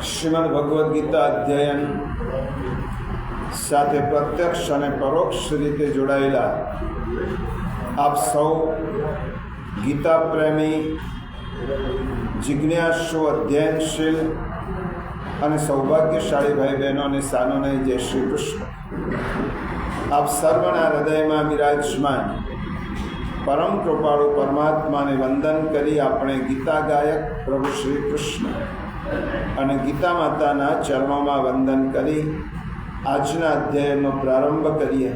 શ્રીમદ ભગવદ્ ગીતા અધ્યયન સાથે પ્રત્યક્ષ અને પરોક્ષ રીતે જોડાયેલા આપ સૌ ગીતા પ્રેમી, જિજ્ઞાસુ, અધ્યયનશીલ અને સૌભાગ્યશાળી ભાઈ બહેનોને સાનુને જય શ્રી કૃષ્ણ. આપ સર્વના હૃદયમાં બિરાજમાન પરમ કૃપાળુ પરમાત્માને વંદન કરી આપણે ગીતા ગાયક પ્રભુ શ્રી કૃષ્ણ અને ગીતા માતાના ચરણોમાં વંદન કરી આજના અધ્યયનનો પ્રારંભ કરીએ.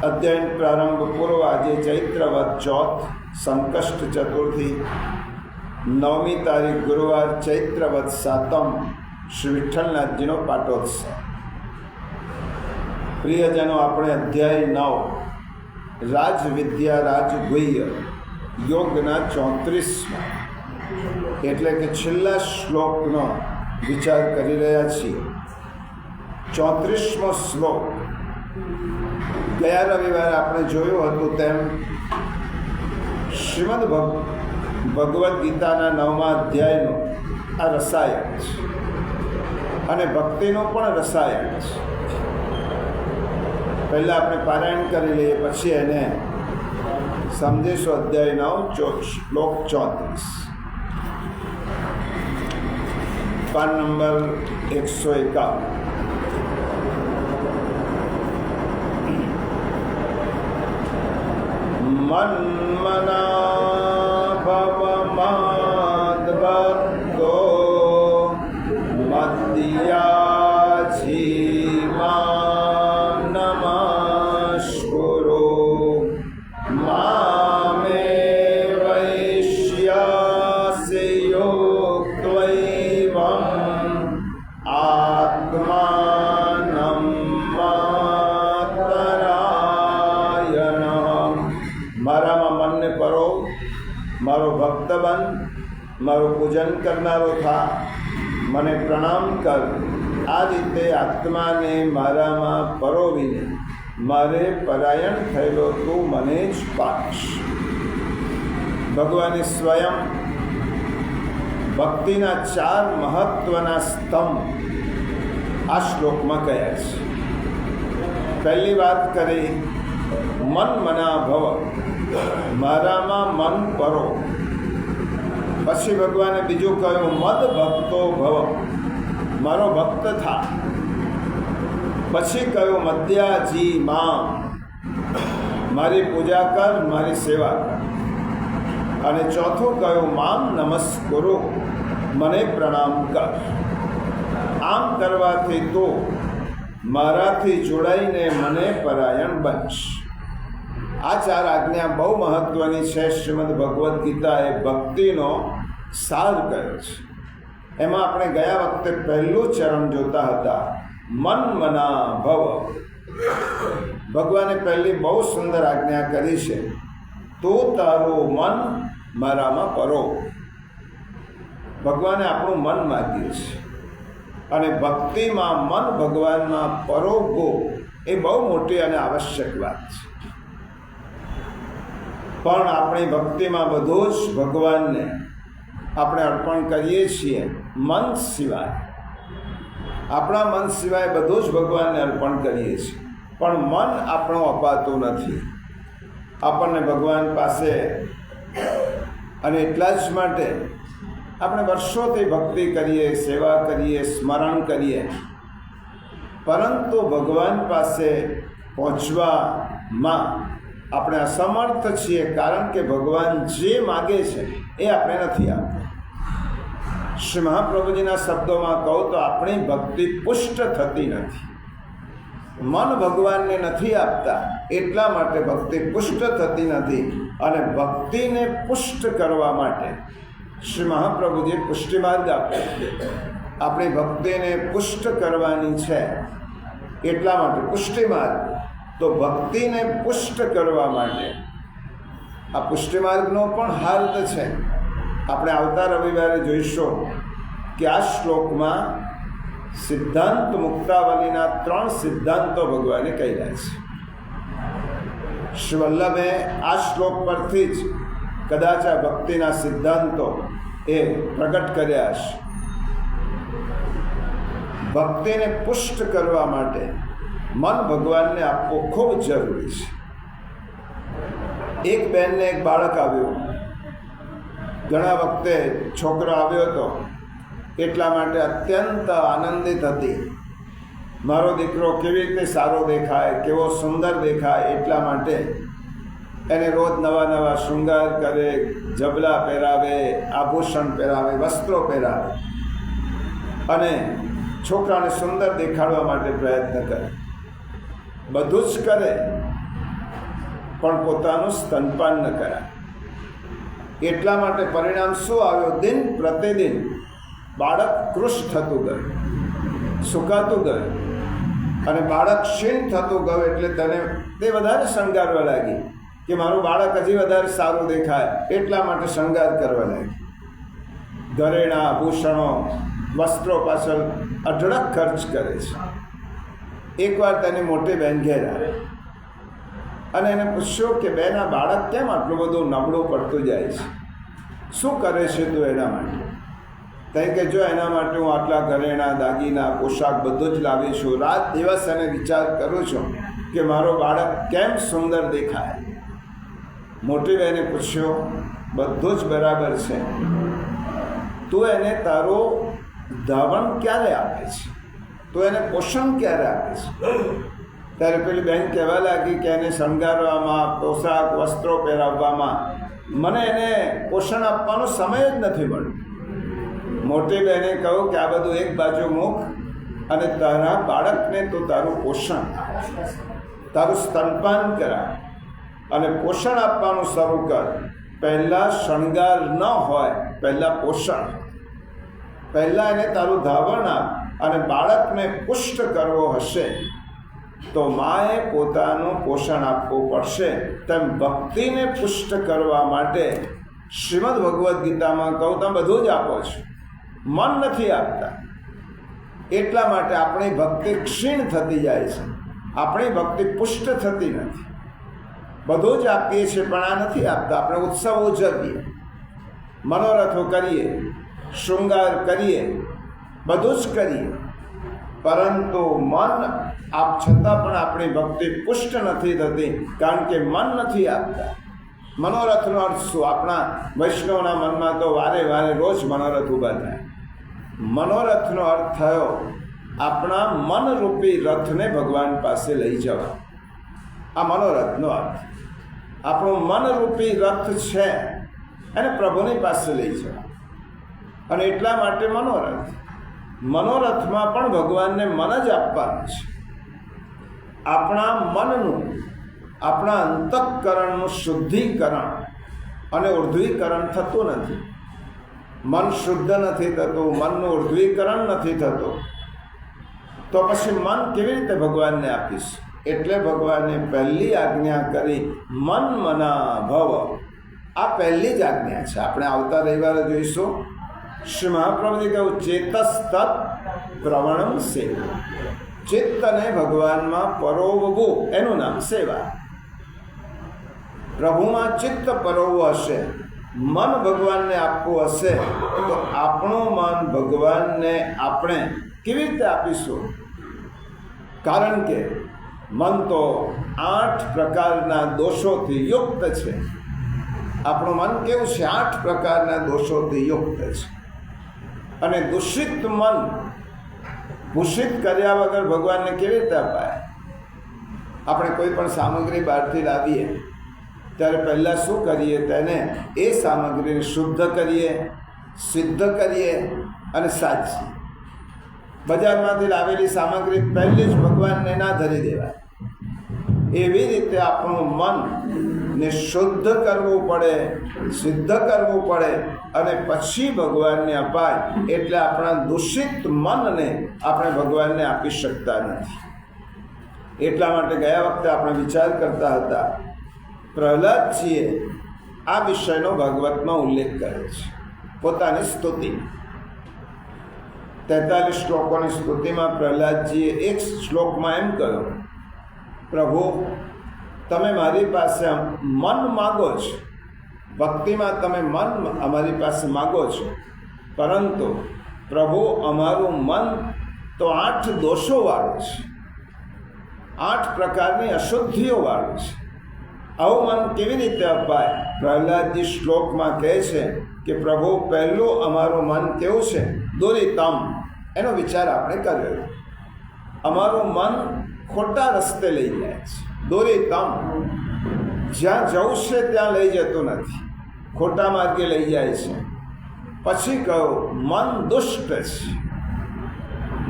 અધ્યયન પ્રારંભ પૂર્વ આજે ચૈત્રવદ ચોથ, સંકષ્ટ ચતુર્થી, 9મી તારીખ ગુરુવાર, ચૈત્રવદ સાતમ, શ્રી વિઠ્ઠલનાથજીનો પાટોત્સવ. પ્રિયજનો, આપણે અધ્યાય 9 રાજવિદ્યા રાજગુહ્ય યોગના 34માં એટલે કે છેલ્લા શ્લોકનો વિચાર કરી રહ્યા છીએ. 34મો શ્લોક ગયા રવિવારે આપણે જોયું હતું તેમ શ્રીમદ ભગવદ્ ગીતાના 9મા અધ્યાયનો આ રસાયન છે અને ભક્તિનો પણ રસાયન છે. પહેલાં આપણે પારાયણ કરી લઈએ, પછી એને સમજીશું. અધ્યાય 9 શ્લોક 34, પાન નંબર 151. મન્મના ભવ મદ્ભક્તો મદ્યા જીવા નમસ્કુરુ મામે વૈશ્યાસે યોક્ત્વૈવં આત્માનં માતરાયણ. મારામાં મનને પરો, મારો ભક્ત બન, મારું પૂજન કરનારો થા, મને પ્રણામ કર. આ રીતે આત્માને મારામાં પરોવીને મારે પરાયણ થયેલો તું મને જ પામીશ. ભગવાને સ્વયં ભક્તિના 4 મહત્વના સ્તંભ આ શ્લોકમાં કહ્યા છે. પહેલી વાત કરી મન મના ભવ, મારામાં મન પરો. પછી ભગવાને બીજું કહ્યું મદ ભક્તો ભવ, મારો ભક્ત થા. પછી કહ્યું મદ્યાજી મામ, મારી પૂજા કર, મારી સેવા કર. અને ચોથું કહ્યું મામ નમસ્કુરુ, મને પ્રણામ કર. આમ કરવાથી તો મારાથી જોડાઈને મને પરાયણ બનશ. આ 4 આજ્ઞા બહુ મહત્વની છે. શ્રીમદ ભગવદ્ ગીતા એ ભક્તિનો સાર કર્યો છે. એમાં આપણે ગયા વખતે પહેલું ચરણ જોતા હતા, મન મના ભવ. ભગવાને પહેલી બહુ સુંદર આજ્ઞા કરી છે, તું તારું મન મારામાં પરો. ભગવાને આપણું મન માગ્યું છે અને ભક્તિમાં મન ભગવાનમાં પરોવો એ બહુ મોટી અને આવશ્યક વાત છે. પણ આપણી ભક્તિમાં બધું જ ભગવાનને આપણે અર્પણ કરીએ છીએ. મન સિવાય, આપણા મન સિવાય બધું જ ભગવાનને અર્પણ કરીએ છીએ, પણ મન આપણું અપાતું નથી આપણને ભગવાન પાસે. અને એટલા જ માટે આપણે વર્ષોથી ભક્તિ કરીએ, સેવા કરીએ, સ્મરણ કરીએ, પરંતુ ભગવાન પાસે પહોંચવામાં આપણે અસમર્થ છીએ, કારણ કે ભગવાન જે માગે છે એ આપણે નથી આપતા. શ્રી મહાપ્રભુજીના શબ્દોમાં કહું તો આપણી ભક્તિ પુષ્ટ થતી નથી. મન ભગવાનને નથી આપતા, એટલા માટે ભક્તિ પુષ્ટ થતી નથી. અને ભક્તિને પુષ્ટ કરવા માટે શ્રી મહાપ્રભુજીએ પુષ્ટિ માર્ગ આપ્યો. આપણી ભક્તિને પુષ્ટ કરવાની છે, એટલા માટે પુષ્ટિ માર્ગ. તો ભક્તિને પુષ્ટ કરવા માટે આ પુષ્ટિ માર્ગનો પણ હાર્દ છે. આપણે આવતા રવિવારે જોઈશું કે આ શ્લોકમાં સિદ્ધાંત મુક્તાવલીના 3 સિદ્ધાંતો ભગવાને કહ્યા છે. શ્રી વલ્લભે આ શ્લોક પરથી જ કદાચ આ ભક્તિના સિદ્ધાંતો એ પ્રગટ કર્યા છે. ભક્તિને પુષ્ટ કરવા માટે મન ભગવાનને આપવું ખૂબ જરૂરી છે. એક બહેનને એક બાળક આવ્યું. ઘણા વખતે છોકરો આવ્યો હતો એટલા માટે અત્યંત આનંદિત હતી. મારો દીકરો કેવી રીતે સારો દેખાય, કેવો સુંદર દેખાય, એટલા માટે એને રોજ નવા નવા શૃંગાર કરે, જબલા પહેરાવે, આભૂષણ પહેરાવે, વસ્ત્રો પહેરાવે અને છોકરાને સુંદર દેખાડવા માટે પ્રયત્ન કરે. બધું જ કરે પણ પોતાનું સ્તનપાન ન કરાય. એટલા માટે પરિણામ શું આવ્યું? દિન પ્રતિદિન બાળક કૃશ થતું ગયું, સુકાતું ગયું અને બાળક ક્ષીણ થતું ગયું. એટલે તે વધારે શણગારવા લાગી કે મારું બાળક હજી વધારે સારું દેખાય, એટલા માટે શણગાર કરવા લાગી. ઘરેણાં, આભૂષણો, વસ્ત્રો પાછળ અઢળક ખર્ચ કરે છે. એકવાર તેની મોટી બહેન ઘેર આવી અને એને પૂછ્યું કે બેન, આ બાળક કેમ આટલું બધું નબળું પડતું જાય છે? શું કરે છે તું એના માટે? કંઈ કે જો એના માટે હું આટલા ઘરેણાં, દાગીના, પોશાક બધું જ લાવી છું. રાત દિવસ એને વિચાર કરું છું કે મારો બાળક કેમ સુંદર દેખાય. મોટી બહેને પૂછ્યું, બધું જ બરાબર છે, તું એને તારો ધાવણ ક્યારે આપે છે? તું એને પોષણ ક્યારે આપે છે? ત્યારે પેલી બહેન કહેવા લાગી કે એને શણગારવામાં, પોશાક વસ્ત્રો પહેરાવવામાં મને એને પોષણ આપવાનો સમય જ નથી મળ્યો. મોટી બહેને કહ્યું કે આ બધું એક બાજુ મૂક અને તારા બાળકને તો તારું પોષણ, તારું સ્તનપાન કરાવ અને પોષણ આપવાનું શરૂ કર. પહેલાં શણગાર ન હોય, પહેલાં પોષણ. પહેલાં એને તારું ધાવણ આપ અને બાળકને પુષ્ટ કરવો હશે તો માએ પોતાનું પોષણ આપવું પડશે. તેમ ભક્તિને પુષ્ટ કરવા માટે શ્રીમદ ભગવદ્ ગીતામાં કહું તમે બધું જ આપો છો, મન નથી આપતા. એટલા માટે આપણી ભક્તિ ક્ષીણ થતી જાય છે, આપણી ભક્તિ પુષ્ટ થતી નથી. બધું જ આપીએ છીએ પણ આ નથી આપતા. આપણે ઉત્સવ ઉજવીએ, મનોરથો કરીએ, શૃંગાર કરીએ, બધું જ કરીએ, પરંતુ મન આપ છતાં પણ આપણી ભક્તિ પુષ્ટ નથી થતી, કારણ કે મન નથી આપતા. મનોરથનો અર્થ શું? આપણા વૈષ્ણવના મનમાં તો વારે વારે રોજ મનોરથ ઊભા થાય. મનોરથનો અર્થ થયો આપણા મનરૂપી રથને ભગવાન પાસે લઈ જવા. આ મનોરથનો અર્થ. આપણું મનરૂપી રથ છે એને પ્રભુની પાસે લઈ જવા. અને એટલા માટે મનોરથ. મનોરથમાં પણ ભગવાનને મન જ આપવાનું છે. આપણા મનનું, આપણા અંતઃકરણનું શુદ્ધિકરણ અને ઉર્ધ્વીકરણ થતું નથી. મન શુદ્ધ નથી થતું, મનનું ઉર્ધ્વીકરણ નથી થતું, તો પછી મન કેવી રીતે ભગવાનને આપીશ? એટલે ભગવાને પહેલી આજ્ઞા કરી, મન મના ભવ. આ પહેલી જ આજ્ઞા છે. આપણે આવતા રવિવારે જોઈશું. શ્રી મહાપ્રભુજી કહ્યું, ચેતસ્તત પ્રવણમ સેવા. ચિત્તને ભગવાનમાં પરોવવું એનું નામ સેવા. પ્રભુમાં ચિત્ત પરોવવું હશે, મન ભગવાનને આપવું હશે, તો આપણું મન ભગવાનને આપણે કેવી રીતે આપીશું? કારણ કે મન તો 8 પ્રકારના દોષોથી યુક્ત છે. આપણું મન કેવું છે? 8 પ્રકારના દોષોથી યુક્ત છે. અને દૂષિત મન ભૂષિત કર્યા વગર ભગવાનને કેવી રીતે અપાય? આપણે કોઈ પણ સામગ્રી બહારથી લાવીએ ત્યારે પહેલાં શું કરીએ? તેને એ સામગ્રીને શુદ્ધ કરીએ, સિદ્ધ કરીએ અને સાચીએ. બજારમાંથી લાવેલી સામગ્રી પહેલી જ ભગવાનને ના ધરી દેવાય. એવી રીતે આપણું મનને શુદ્ધ કરવું પડે, સિદ્ધ કરવું પડે અને પછી ભગવાનને અપાય. એટલે આપણા દૂષિત મનને આપણે ભગવાનને આપી શકતા નથી. એટલા માટે ગયા વખતે આપણે વિચાર કરતા હતા, પ્રહલાદજીએ આ વિષયનો ભાગવતમાં ઉલ્લેખ કર્યો છે પોતાની સ્તુતિ. 43 શ્લોકોની સ્તુતિમાં પ્રહલાદજીએ એક શ્લોકમાં એમ કહ્યું, પ્રભુ તમે મારી પાસે મન માગો છો, ભક્તિમાં તમે મન અમારી પાસે માગો છો, પરંતુ પ્રભુ અમારું મન તો 8 દોષોવાળું છે, 8 પ્રકારની અશુદ્ધિઓવાળું છે. આવું મન કેવી રીતે અપાય? પ્રહલાદજી શ્લોકમાં કહે છે કે પ્રભુ પહેલું અમારું મન કેવું છે? દુરિતમ. એનો વિચાર આપણે કર્યો. અમારું મન ખોટા રસ્તે લઈ જાય છે. દુરિતમ, જ્યાં જવું છે ત્યાં લઈ જતું નથી, ખોટા માર્ગે લઈ જાય છે. પછી કહ્યું મન દુષ્ટ છે.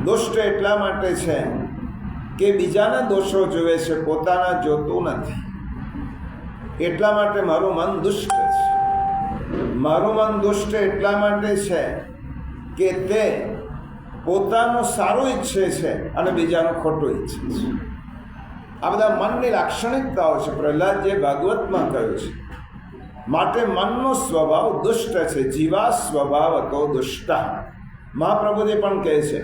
દુષ્ટ એટલા માટે છે કે બીજાના દોષો જુએ છે, પોતાના જોતું નથી. એટલા માટે મારું મન દુષ્ટ છે. મારું મન દુષ્ટ એટલા માટે છે કે તે પોતાનું સારું ઈચ્છે છે અને બીજાનું ખોટું ઈચ્છે છે. આ બધા મનની લાક્ષણિકતાઓ છે. પ્રહલાદજીએ ભાગવતમાં કહ્યું છે. માટે મનનો સ્વભાવ દુષ્ટ છે. જીવા સ્વભાવ તો દુષ્ટ. મહાપ્રભુજી પણ કહે છે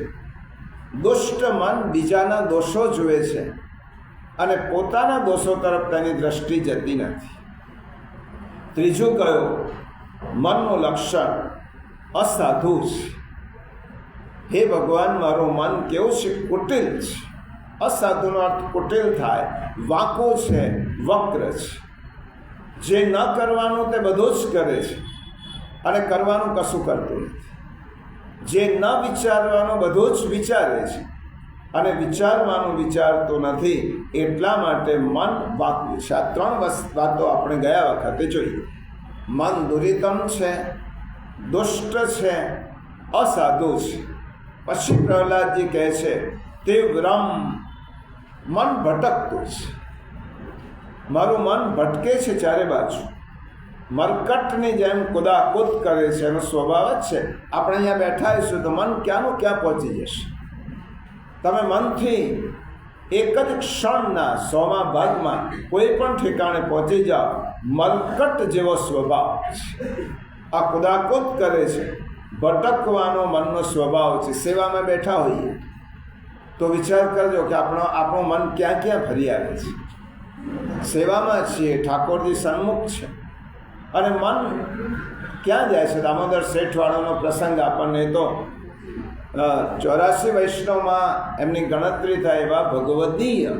દુષ્ટ મન બીજાના દોષો જુએ છે અને પોતાના દોષો તરફ તેની દ્રષ્ટિ જતી નથી. ત્રીજું કહ્યું મનનું લક્ષણ અસાધુ છે. હે ભગવાન, મારું મન કેવું છે? કુટિલ છે. અસાધુનો અર્થ કુટિલ થાય, વાંકો છે, વક્ર છે. જે ન કરવાનું તે બધું જ કરે છે અને કરવાનું કશું કરતું નથી. જે ન વિચારવાનું બધું જ વિચારે છે અને વિચારવાનું વિચારતું નથી. એટલા માટે મન વાંકું છે. આ 3 વાતો આપણે ગયા વખતે જોઈ. મન દુરિતમ છે, દુષ્ટ છે, અસાધુ છે. પછી પ્રહલાદજી કહે છે તીવ્રમ, મન ભટકતું છે. મારું મન ભટકે છે ચારે બાજુ, મરકટની જેમ કુદાકુદ કરે છે. એનો સ્વભાવ જ છે. આપણે અહીંયા બેઠા હશું તો મન ક્યાંનું ક્યાં પહોંચી જશે. તમે મનથી એક જ ક્ષણના 100મા ભાગમાં કોઈ પણ ઠેકાણે પહોંચી જાઓ. મરકટ જેવો સ્વભાવ છે. આ કુદાકુદ કરે છે, ભટકવાનો મનનો સ્વભાવ છે. સેવામાં બેઠા હોઈએ તો વિચાર કરજો કે આપણું મન ક્યાં ક્યાં ફરી આવે છે. સેવામાં છીએ, ઠાકોરજી સન્મુખ છે અને મન ક્યાં જાય છે? દામોદર શેઠવાળાનો પ્રસંગ આપણને તો 84 વૈષ્ણવમાં એમની ગણતરી થાય એવા ભગવદીય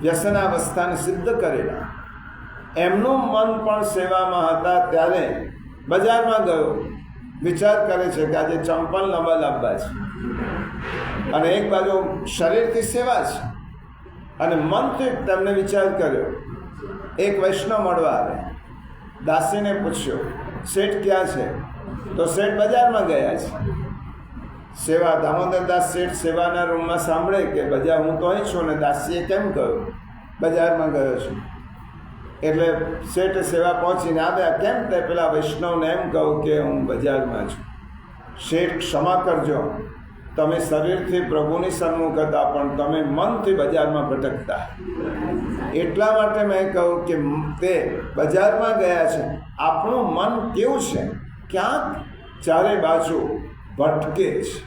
વ્યસનાવસ્થાને સિદ્ધ કરેલા. એમનું મન પણ સેવામાં હતા. ત્યારે બજારમાં ગયો, વિચાર કરે છે કે આજે ચંપલ નવા લાવવા છે અને એક બાજુ શરીરથી સેવા છે અને મનથી તેમને વિચાર કર્યો. એક વૈષ્ણવ મળવા આવે, દાસીને પૂછ્યો શેઠ ક્યાં છે? તો શેઠ બજારમાં ગયા છે. સેવા દામોદરદાસ શેઠ સેવાના રૂમમાં સાંભળે કે બજાર હું તો અહીં છું ને દાસીએ કેમ કહ્યું બજારમાં ગયો છું. એટલે શેઠ સેવા પહોંચીને આવ્યા. કેમ? તે પેલા વૈષ્ણવને એમ કહું કે હું બજારમાં છું. શેઠ ક્ષમા કરજો, તમે શરીરથી પ્રભુની સન્મુખ હતા પણ તમે મનથી બજારમાં ભટકતા. એટલા માટે મેં કહું કે તે બજારમાં ગયા છે. આપણું મન કેવું છે? ક્યાંક ચારે બાજુ ભટકે છે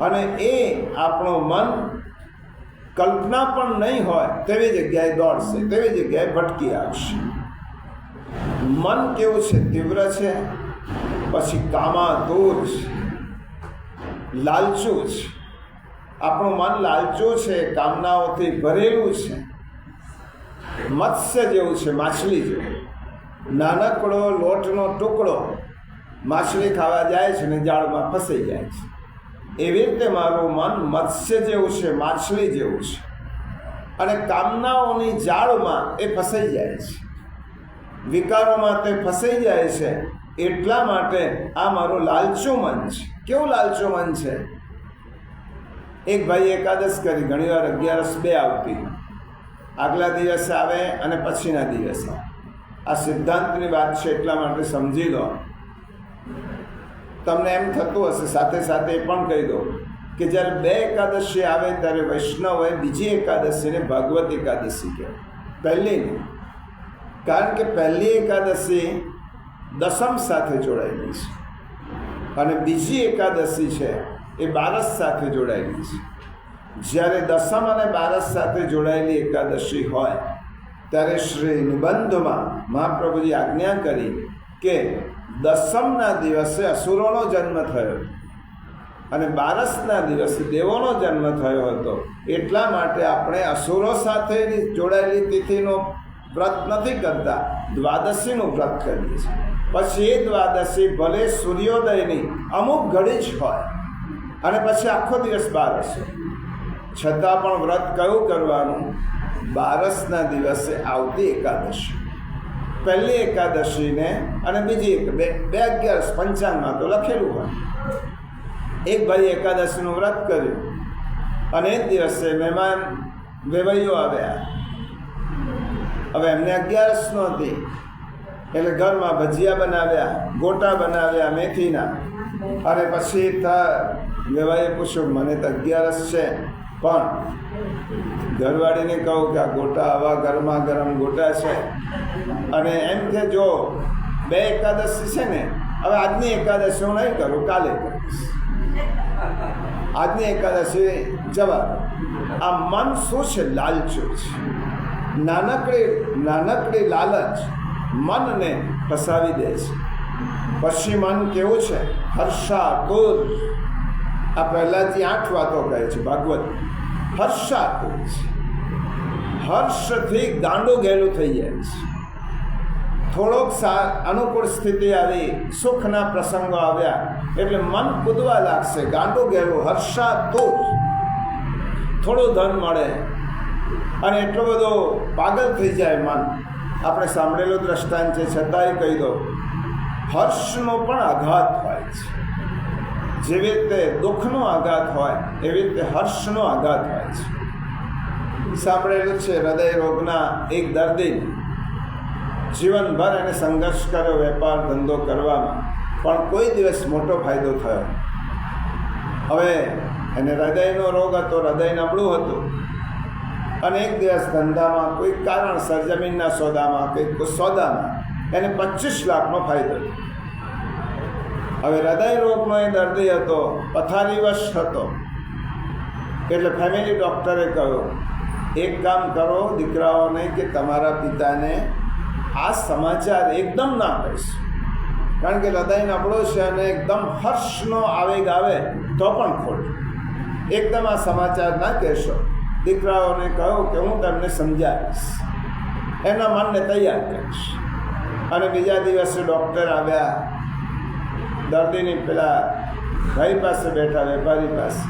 અને એ આપણું મન કલ્પના પણ નહીં હોય તેવી જગ્યાએ દોડશે, તેવી જગ્યાએ ભટકી આવશે. મન કેવું છે? તીવ્ર છે. પછી કામાતુર છે, લાલચું છે. આપણું મન લાલચું છે, કામનાઓથી ભરેલું છે. મત્સ્ય જેવું છે, માછલી જેવું. નાનકડો લોટનો ટુકડો માછલી ખાવા જાય છે ને જાળમાં ફસાઈ જાય છે. એવી રીતે મારું મન મત્સ્ય જેવું છે, માછલી જેવું છે અને કામનાઓની જાળમાં એ ફસાઈ જાય છે, વિકારોમાં તે ફસાઈ જાય છે. એટલા માટે આ મારું લાલચું મન છે. કેવું લાલચું મન છે? એક ભાઈ એકાદશ કરી, ઘણીવાર 11 આવતી, આગલા દિવસે આવે અને પછીના દિવસે. આ સિદ્ધાંતની વાત છે એટલા માટે સમજી લો. તમને એમ થતું હશે, સાથે સાથે એ પણ કહી દો કે જ્યારે 2 એકાદશી આવે ત્યારે વૈષ્ણવોએ બીજી એકાદશીને ભાગવત એકાદશી કહેવાય, પહેલી નહીં. કારણ કે પહેલી એકાદશી દસમ સાથે જોડાયેલી છે અને બીજી એકાદશી છે એ બારસ સાથે જોડાયેલી છે. જ્યારે દસમ અને બારસ સાથે જોડાયેલી એકાદશી હોય ત્યારે શ્રી નિબંધમાં મહાપ્રભુજી આજ્ઞા કરી કે દસમના દિવસે અસુરોનો જન્મ થયો અને બારસના દિવસે દેવોનો જન્મ થયો હતો, એટલા માટે આપણે અસુરો સાથે જોડાયેલી તિથિનો વ્રત નથી કરતા, દ્વાદશીનું વ્રત કરીએ છીએ. પછી એ દ્વાદશી ભલે સૂર્યોદયની અમુક ઘડી જ હોય અને પછી આખો દિવસ બારસ, છતાં પણ વ્રત કયું કરવાનું? બારસના દિવસે આવતી એકાદશી, પહેલી એકાદશીને અને બીજી બે 11 પંચાંગમાં તો લખેલું હોય. એક ભાઈ એકાદશીનું વ્રત કર્યું અને એ દિવસે મહેમાન વેવૈયો આવ્યા. હવે એમને 11 નહોતી એટલે ઘરમાં ભજીયા બનાવ્યા, ગોટા બનાવ્યા મેથીના. અને પછી વેવાઈએ પૂછ્યું, મને તો 11 છે, પણ ઘરવાળીને કહું કે આ ગોટા આવા ગરમા ગરમ ગોટા છે, અને એમ કે જો 2 એકાદશી છે ને, હવે આજની એકાદશી હું નહીં કરું, કાલે કરીશ. આજની એકાદશી જવા. આ મન શું છે? લાલચું છે. નાનકડી લાલચ મનને ફસાવી દે છે. પછી મન કેવું છે? હર્ષાતુર. આ પહેલાંથી 8 વાતો કહે છે ભાગવત. હર્ષાતુર છે, હર્ષથી ગાંડું ઘેલું થઈ જાય છે. થોડોક અનુકૂળ સ્થિતિ આવી, સુખના પ્રસંગો આવ્યા એટલે મન કૂદવા લાગશે, ગાંડું ઘેલું, હર્ષાતુર. થોડું ધન મળે અને એટલો બધો પાગલ થઈ જાય મન. આપણે સાંભળેલું દ્રષ્ટાંત છે, છતાંય કહી દો, હર્ષનો પણ આઘાત હોય છે. જેવી રીતે દુઃખનો આઘાત હોય એવી રીતે હર્ષનો આઘાત હોય છે. સાંભળેલું છે, હૃદય રોગના એક દર્દી જીવનભર એને સંઘર્ષ કર્યો વેપાર ધંધો કરવામાં, પણ કોઈ દિવસ મોટો ફાયદો થયો. હવે એને હૃદયનો રોગ હતો, હૃદય નબળું હતું, અને એક દિવસ ધંધામાં કોઈ કારણસર જમીનના સોદામાં કે સોદામાં એને 25 લાખનો ફાયદો. હવે હૃદય રોગનો એ દર્દી હતો, પથારીવશ હતો, એટલે ફેમિલી ડૉક્ટરે કહ્યું, એક કામ કરો દીકરાઓને કે તમારા પિતાને આ સમાચાર એકદમ ના કહીશ, કારણ કે હૃદય નબળો છે અને એકદમ હર્ષનો આવેગ આવે તો પણ ખોટું. એકદમ આ સમાચાર ના કહેશો. દીકરાઓને કહ્યું કે હું તમને સમજાવીશ, એના મનને તૈયાર કરીશ. અને બીજા દિવસે ડૉક્ટર આવ્યા, દર્દીની પેલા ભાઈ પાસે બેઠા, વેપારી પાસે,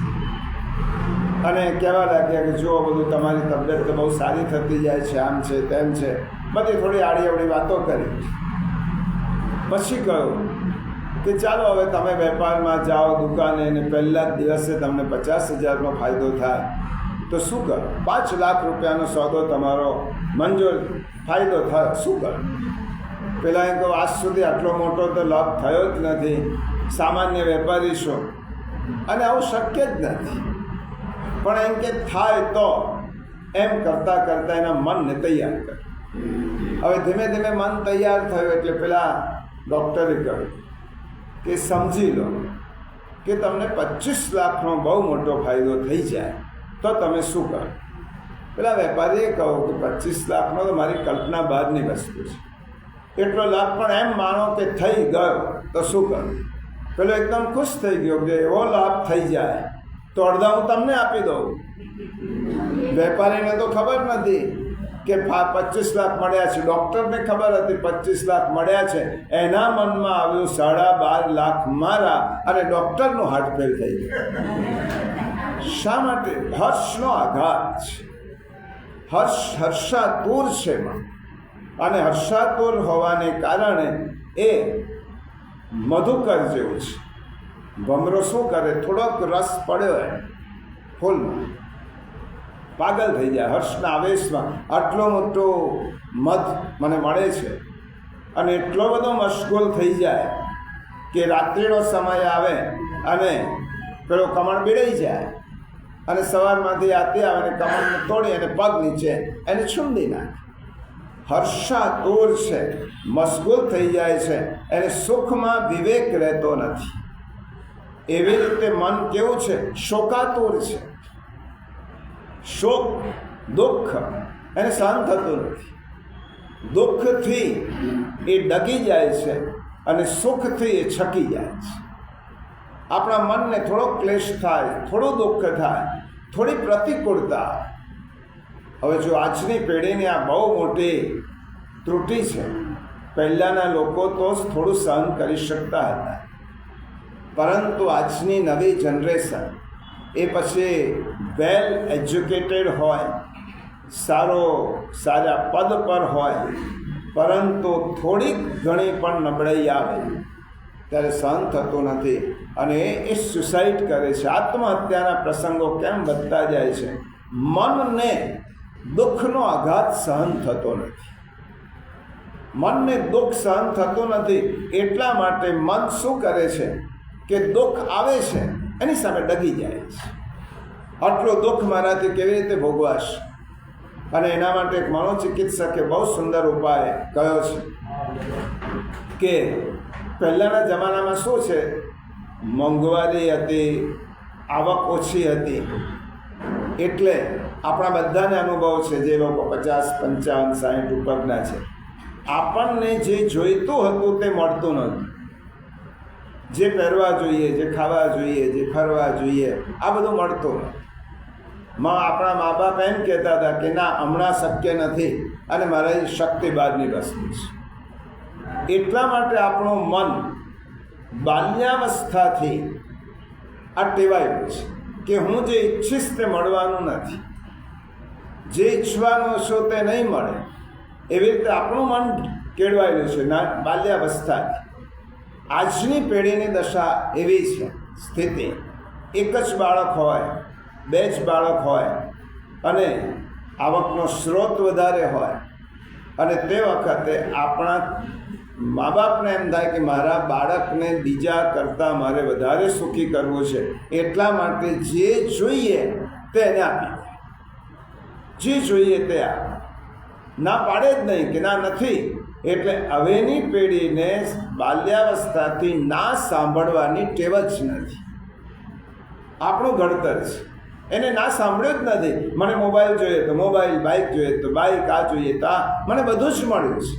અને કહેવા લાગ્યા કે જુઓ, બધું તમારી તબિયત તો બહુ સારી થતી જાય છે, આમ છે તેમ છે, બધી થોડી આડી અવળી વાતો કરી. પછી કહ્યું કે ચાલો હવે તમે વેપારમાં જાઓ દુકાને, અને પહેલા જ દિવસે તમને 50,000નો ફાયદો થાય તો શું કરો? 5 લાખ રૂપિયાનો સોદો તમારો મંજૂર, ફાયદો થયો, શું કરો? પેલા એમ કહું, આજ સુધી આટલો મોટો તો લાભ થયો જ નથી, સામાન્ય વેપારી છો અને આવું શક્ય જ નથી. પણ એમ કે થાય તો એમ કરતાં કરતાં એના મનને તૈયાર કરે. હવે ધીમે ધીમે મન તૈયાર થયું એટલે પેલા ડૉક્ટરે કહ્યું કે સમજી લો કે તમને 25 લાખનો બહુ મોટો ફાયદો થઈ જાય તો તમે શું કરો? પેલા વેપારીએ કહ્યું કે 25 લાખનો તો મારી કલ્પના બહારની વસ્તુ છે, એટલો લાભ પણ એમ માનો કે થઈ ગયો તો શું કરું? પેલો એકદમ ખુશ થઈ ગયો કે એવો લાભ થઈ જાય તો અડધા હું તમને આપી દઉં. વેપારીને તો ખબર નથી કે 25 લાખ મળ્યા છે, ડૉક્ટરને ખબર હતી 25 લાખ મળ્યા છે. એના મનમાં આવ્યું 12.5 લાખ મારા, અને ડૉક્ટરનું હાર્ટ ફેલ થઈ ગયું. શા માટે? હર્ષનો આઘાત છે. હર્ષાતુર છે મન, અને હર્ષાતુર હોવાને કારણે એ મધુકર જેવું છે. ભમરો શું કરે? થોડોક રસ પડ્યો હોય ફૂલમાં, પાગલ થઈ જાય હર્ષના આવેશમાં. આટલો મોટો મધ મને મળે છે, અને એટલો બધો મશગુલ થઈ જાય કે રાત્રિનો સમય આવે અને પેલો કમળ બીડાઈ જાય, અને સવારમાંથી આતી આવે અને કમળને તોડી અને પગ નીચે એને છૂંદી નાખે. હર્ષાતુર છે, મશગુલ થઈ જાય છે, એને સુખમાં વિવેક રહેતો નથી. એવી રીતે મન કેવું છે? શોકાતુર છે. શોક, દુઃખ એને સહન થતું નથી. દુઃખથી એ ડગી જાય છે અને સુખથી એ છકી જાય છે. આપણા મનને થોડો ક્લેશ થાય, થોડું દુઃખ થાય, થોડી પ્રતિકૂળતા. હવે જો આજની પેઢીની આ બહુ મોટી ત્રુટિ છે. પહેલાંના લોકો તો થોડું સહન કરી શકતા હતા, પરંતુ આજની નવી જનરેશન એ પછી વેલ એજ્યુકેટેડ હોય, સારા પદ પર હોય, પરંતુ થોડીક ઘણી પણ નબળાઈ આવે ત્યારે સહન થતું નથી અને એ સુસાઇડ કરે છે. આત્મહત્યાના પ્રસંગો કેમ વધતા જાય છે? મનને દુઃખનો આઘાત સહન થતો નથી. મનને દુઃખ સહન થતું નથી, એટલા માટે મન શું કરે છે કે દુઃખ આવે છે એની સામે ડગી જાય છે. આટલું દુઃખ મારાથી કેવી રીતે ભોગવાશ? અને એના માટે એક મનોચિકિત્સકે બહુ સુંદર ઉપાય કહ્યો છે કે પહેલાંના જમાનામાં શું છે, મોંઘવારી હતી, આવક ઓછી હતી, એટલે આપણા બધાને અનુભવ છે, જે લોકો 50, 55, 60 ઉપરના છે, આપણને જે જોઈતું હતું તે મળતું નહોતું. જે પહેરવા જોઈએ, જે ખાવા જોઈએ, જે ફરવા જોઈએ, આ બધું મળતું નથી. આપણા મા બાપ એમ કહેતા હતા કે ના, હમણાં શક્ય નથી અને મારી શક્તિ બહારની વસ્તુ છે. એટલા માટે આપણું મન બાલ્યાવસ્થાથી આ ટેવાયેલું છે કે હું જે ઈચ્છીશ તે મળવાનું નથી, જે ઈચ્છવાનું છો તે નહીં મળે. એવી રીતે આપણું મન કેળવાયેલું છે બાલ્યાવસ્થાથી. આજની પેઢીની દશા એવી છે, સ્થિતિ, એક જ બાળક હોય, 2 જ બાળક હોય અને આવકનો સ્ત્રોત વધારે હોય, અને તે વખતે આપણા મા બાપને એમ થાય કે મારા બાળકને બીજા કરતાં મારે વધારે સુખી કરવું છે, એટલા માટે જે જોઈએ તે એને આપી દે, જે જોઈએ તે આપે, ના પાડે જ નહીં કે ના નથી. એટલે હવેની પેઢીને બાલ્યાવસ્થાથી ના સાંભળવાની ટેવ જ નથી. આપણું ઘડતર છે, એને ના સાંભળ્યું જ નથી. મને મોબાઈલ જોઈએ તો મોબાઈલ, બાઇક જોઈએ તો બાઇક, આ જોઈએ તો આ, મને બધું જ મળ્યું છે.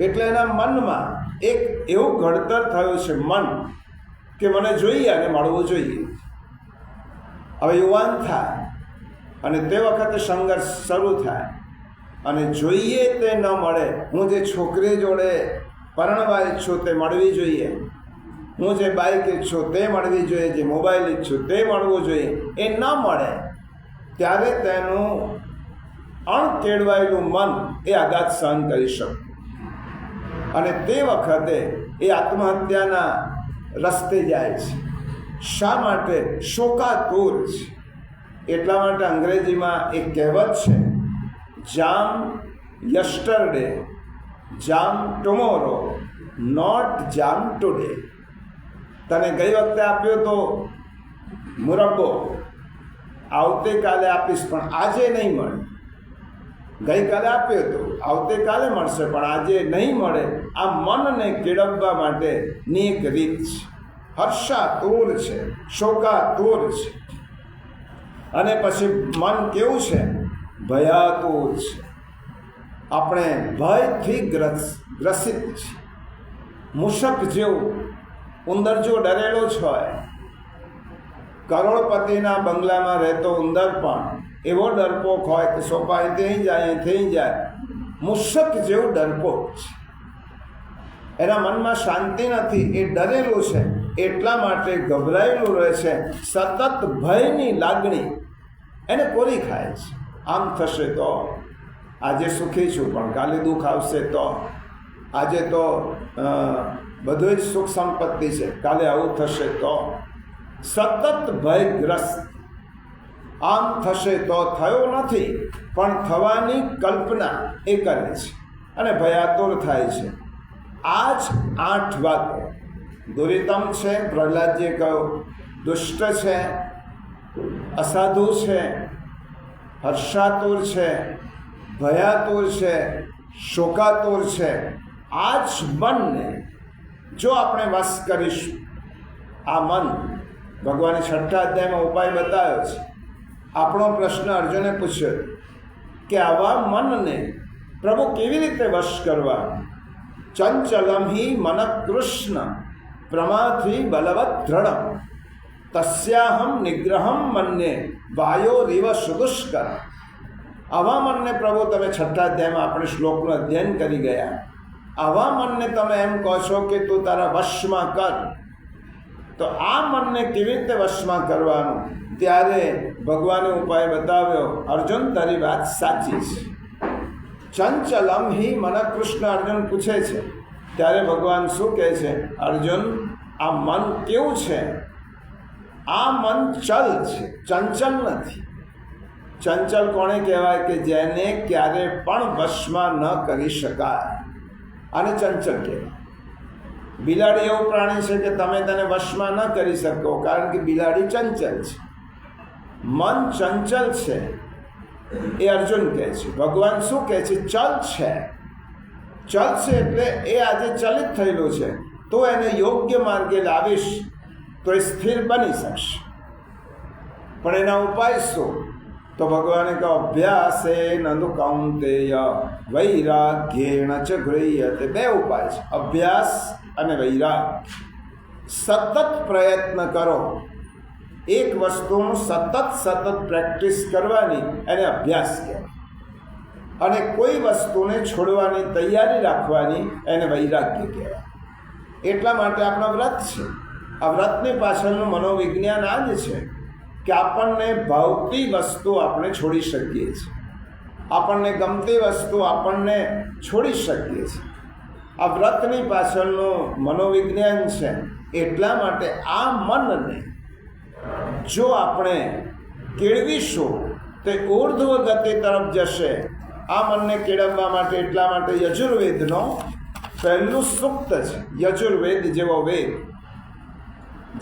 એટલે એના મનમાં એક એવું ઘડતર થયું છે મન કે મને જોઈએ અને મળવું જોઈએ. હવે યુવાન થાય અને તે વખતે સંઘર્ષ શરૂ થાય અને જોઈએ તે ન મળે. હું જે છોકરી જોડે પરણવા ઈચ્છું તે મળવી જોઈએ, હું જે બાઇક ઈચ્છું તે મળવી જોઈએ, જે મોબાઈલ ઈચ્છું તે મળવું જોઈએ, એ ન મળે ત્યારે તેનું અણકેળવાયેલું મન એ આઘાત સહન કરી શકતું અને તે વખતે એ આત્મહત્યાના રસ્તે જાય છે. શા માટે? શોકાતુર છે. એટલા માટે અંગ્રેજીમાં એક કહેવત છે, jam yesterday, jam tomorrow, not jam today. તને ગઈ વખતે આપ્યો તો મુરબ્બો, આવતીકાલે આપીશ પણ આજે નહીં મળે. ગઈકાલે આપ્યો તો આવતીકાલે મળશે પણ આજે નહીં મળે. આ મનને કેળવવા માટેની એક રીત છે. હર્ષાતુર છે, શોકાતુર છે. અને પછી મન કેવું છે? ભયાતુર છે. આપણે ભયથી ગ્રસિત છે. મૂષક જેવું, ઉંદર જો ડરેલો જ હોય, કરોડપતિના બંગલામાં રહેતો ઉંદર પણ એવો ડરપોક હોય કે સોપાઈ થઈ જાય, થઈ જાય. મૂષક જેવું ડરપોક છે. એના મનમાં શાંતિ નથી, એ ડરેલું છે, એટલા માટે ગભરાયેલું રહે છે. સતત ભયની લાગણી એને કોરી ખાય છે. આમ થશે તો આજે સુખી છું પણ કાલે દુઃખ આવશે તો, આજે તો બધું જ સુખ સંપત્તિ છે, કાલે આવું થશે તો. સતત ભયગ્રસ્ત. આમ થશે તો થયો નથી પણ થવાની કલ્પના એ કરે છે અને ભયાતુર થાય છે. આ જ 8 વાતો દુરિતમ છે, પ્રહલાદજીએ કહ્યું, દુષ્ટ છે, અસાધુ છે, હર્ષાતુર છે, ભયાતુર છે, શોકાતુર છે. આ જ મનને જો આપણે વશ કરીશું, આ મન ભગવાને 6થા અધ્યાયમાં ઉપાય બતાવ્યો છે. આપણો પ્રશ્ન અર્જુને પૂછ્યો કે આવા મનને પ્રભુ કેવી રીતે વશ કરવા? ચંચલમ હિ મન કૃષ્ણ પ્રમાથી બલવત દ્રઢ. તસ્યાહમ નિગ્રહમ મન્યે વાયોરીવ સુદુષ્કર. આવા મનને પ્રભુ તમે છઠ્ઠા અધ્યાયમાં આપણે શ્લોકનું અધ્યયન કરી ગયા. આવા મનને તમે એમ કહો છો કે તું તારા વશમાં કર. તો આ મનને કેવી રીતે વશમાં કરવાનું? ત્યારે ભગવાને ઉપાય બતાવ્યો. અર્જુન, તારી વાત સાચી છે. ચંચલમ હિ મન. કૃષ્ણ અર્જુન પૂછે છે ત્યારે ભગવાન શું કહે છે? અર્જુન, આ મન કેવું છે? આ મન ચલ છે, ચંચલ નથી. ચંચલ કોને કહેવાય? કે જેને ક્યારે પણ વશમાં ન કરી શકાય, આને ચંચલ કહેવાય. બિલાડી એવું પ્રાણી છે કે તમે તેને વશમાં ન કરી શકો, કારણ કે બિલાડી ચંચલ છે. મન ચંચલ છે એ અર્જુન કહે છે. ભગવાન શું કહે છે? ચલ છે. ચલ છે એટલે એ આજે ચલિત થયેલું છે. તો એને યોગ્ય માર્ગે લાવીશ તો એ સ્થિર બની શકશે. પણ એના ઉપાય શું? તો ભગવાને કહો, અભ્યાસે નંદુ કૌંતેય વૈરાગ્યેણ ચ ગૃહ્યતે. બે ઉપાય છે, અભ્યાસ અને વૈરાગ. સતત પ્રયત્ન કરો. એક વસ્તુનું સતત પ્રેક્ટિસ કરવાની એને અભ્યાસ કહેવાય. અને કોઈ વસ્તુને છોડવાની તૈયારી રાખવાની એને વૈરાગ્ય કહેવાય. એટલા માટે આપણા વ્રત છે. આ વ્રતની પાછળનું મનોવિજ્ઞાન આ જ છે કે આપણને ભાવતી વસ્તુ આપણે છોડી શકીએ છીએ, આપણને ગમતી વસ્તુ આપણને છોડી શકીએ છીએ. આ વ્રતની પાછળનું મનોવિજ્ઞાન છે. એટલા માટે આ મનને જો આપણે કેળવીશું તે ઊર્ધ્વ ગતિ તરફ જશે. આ મનને કેળવવા માટે એટલા માટે યજુર્વેદનો પહેલું સૂક્ત છે. યજુર્વેદ જેવો વેદ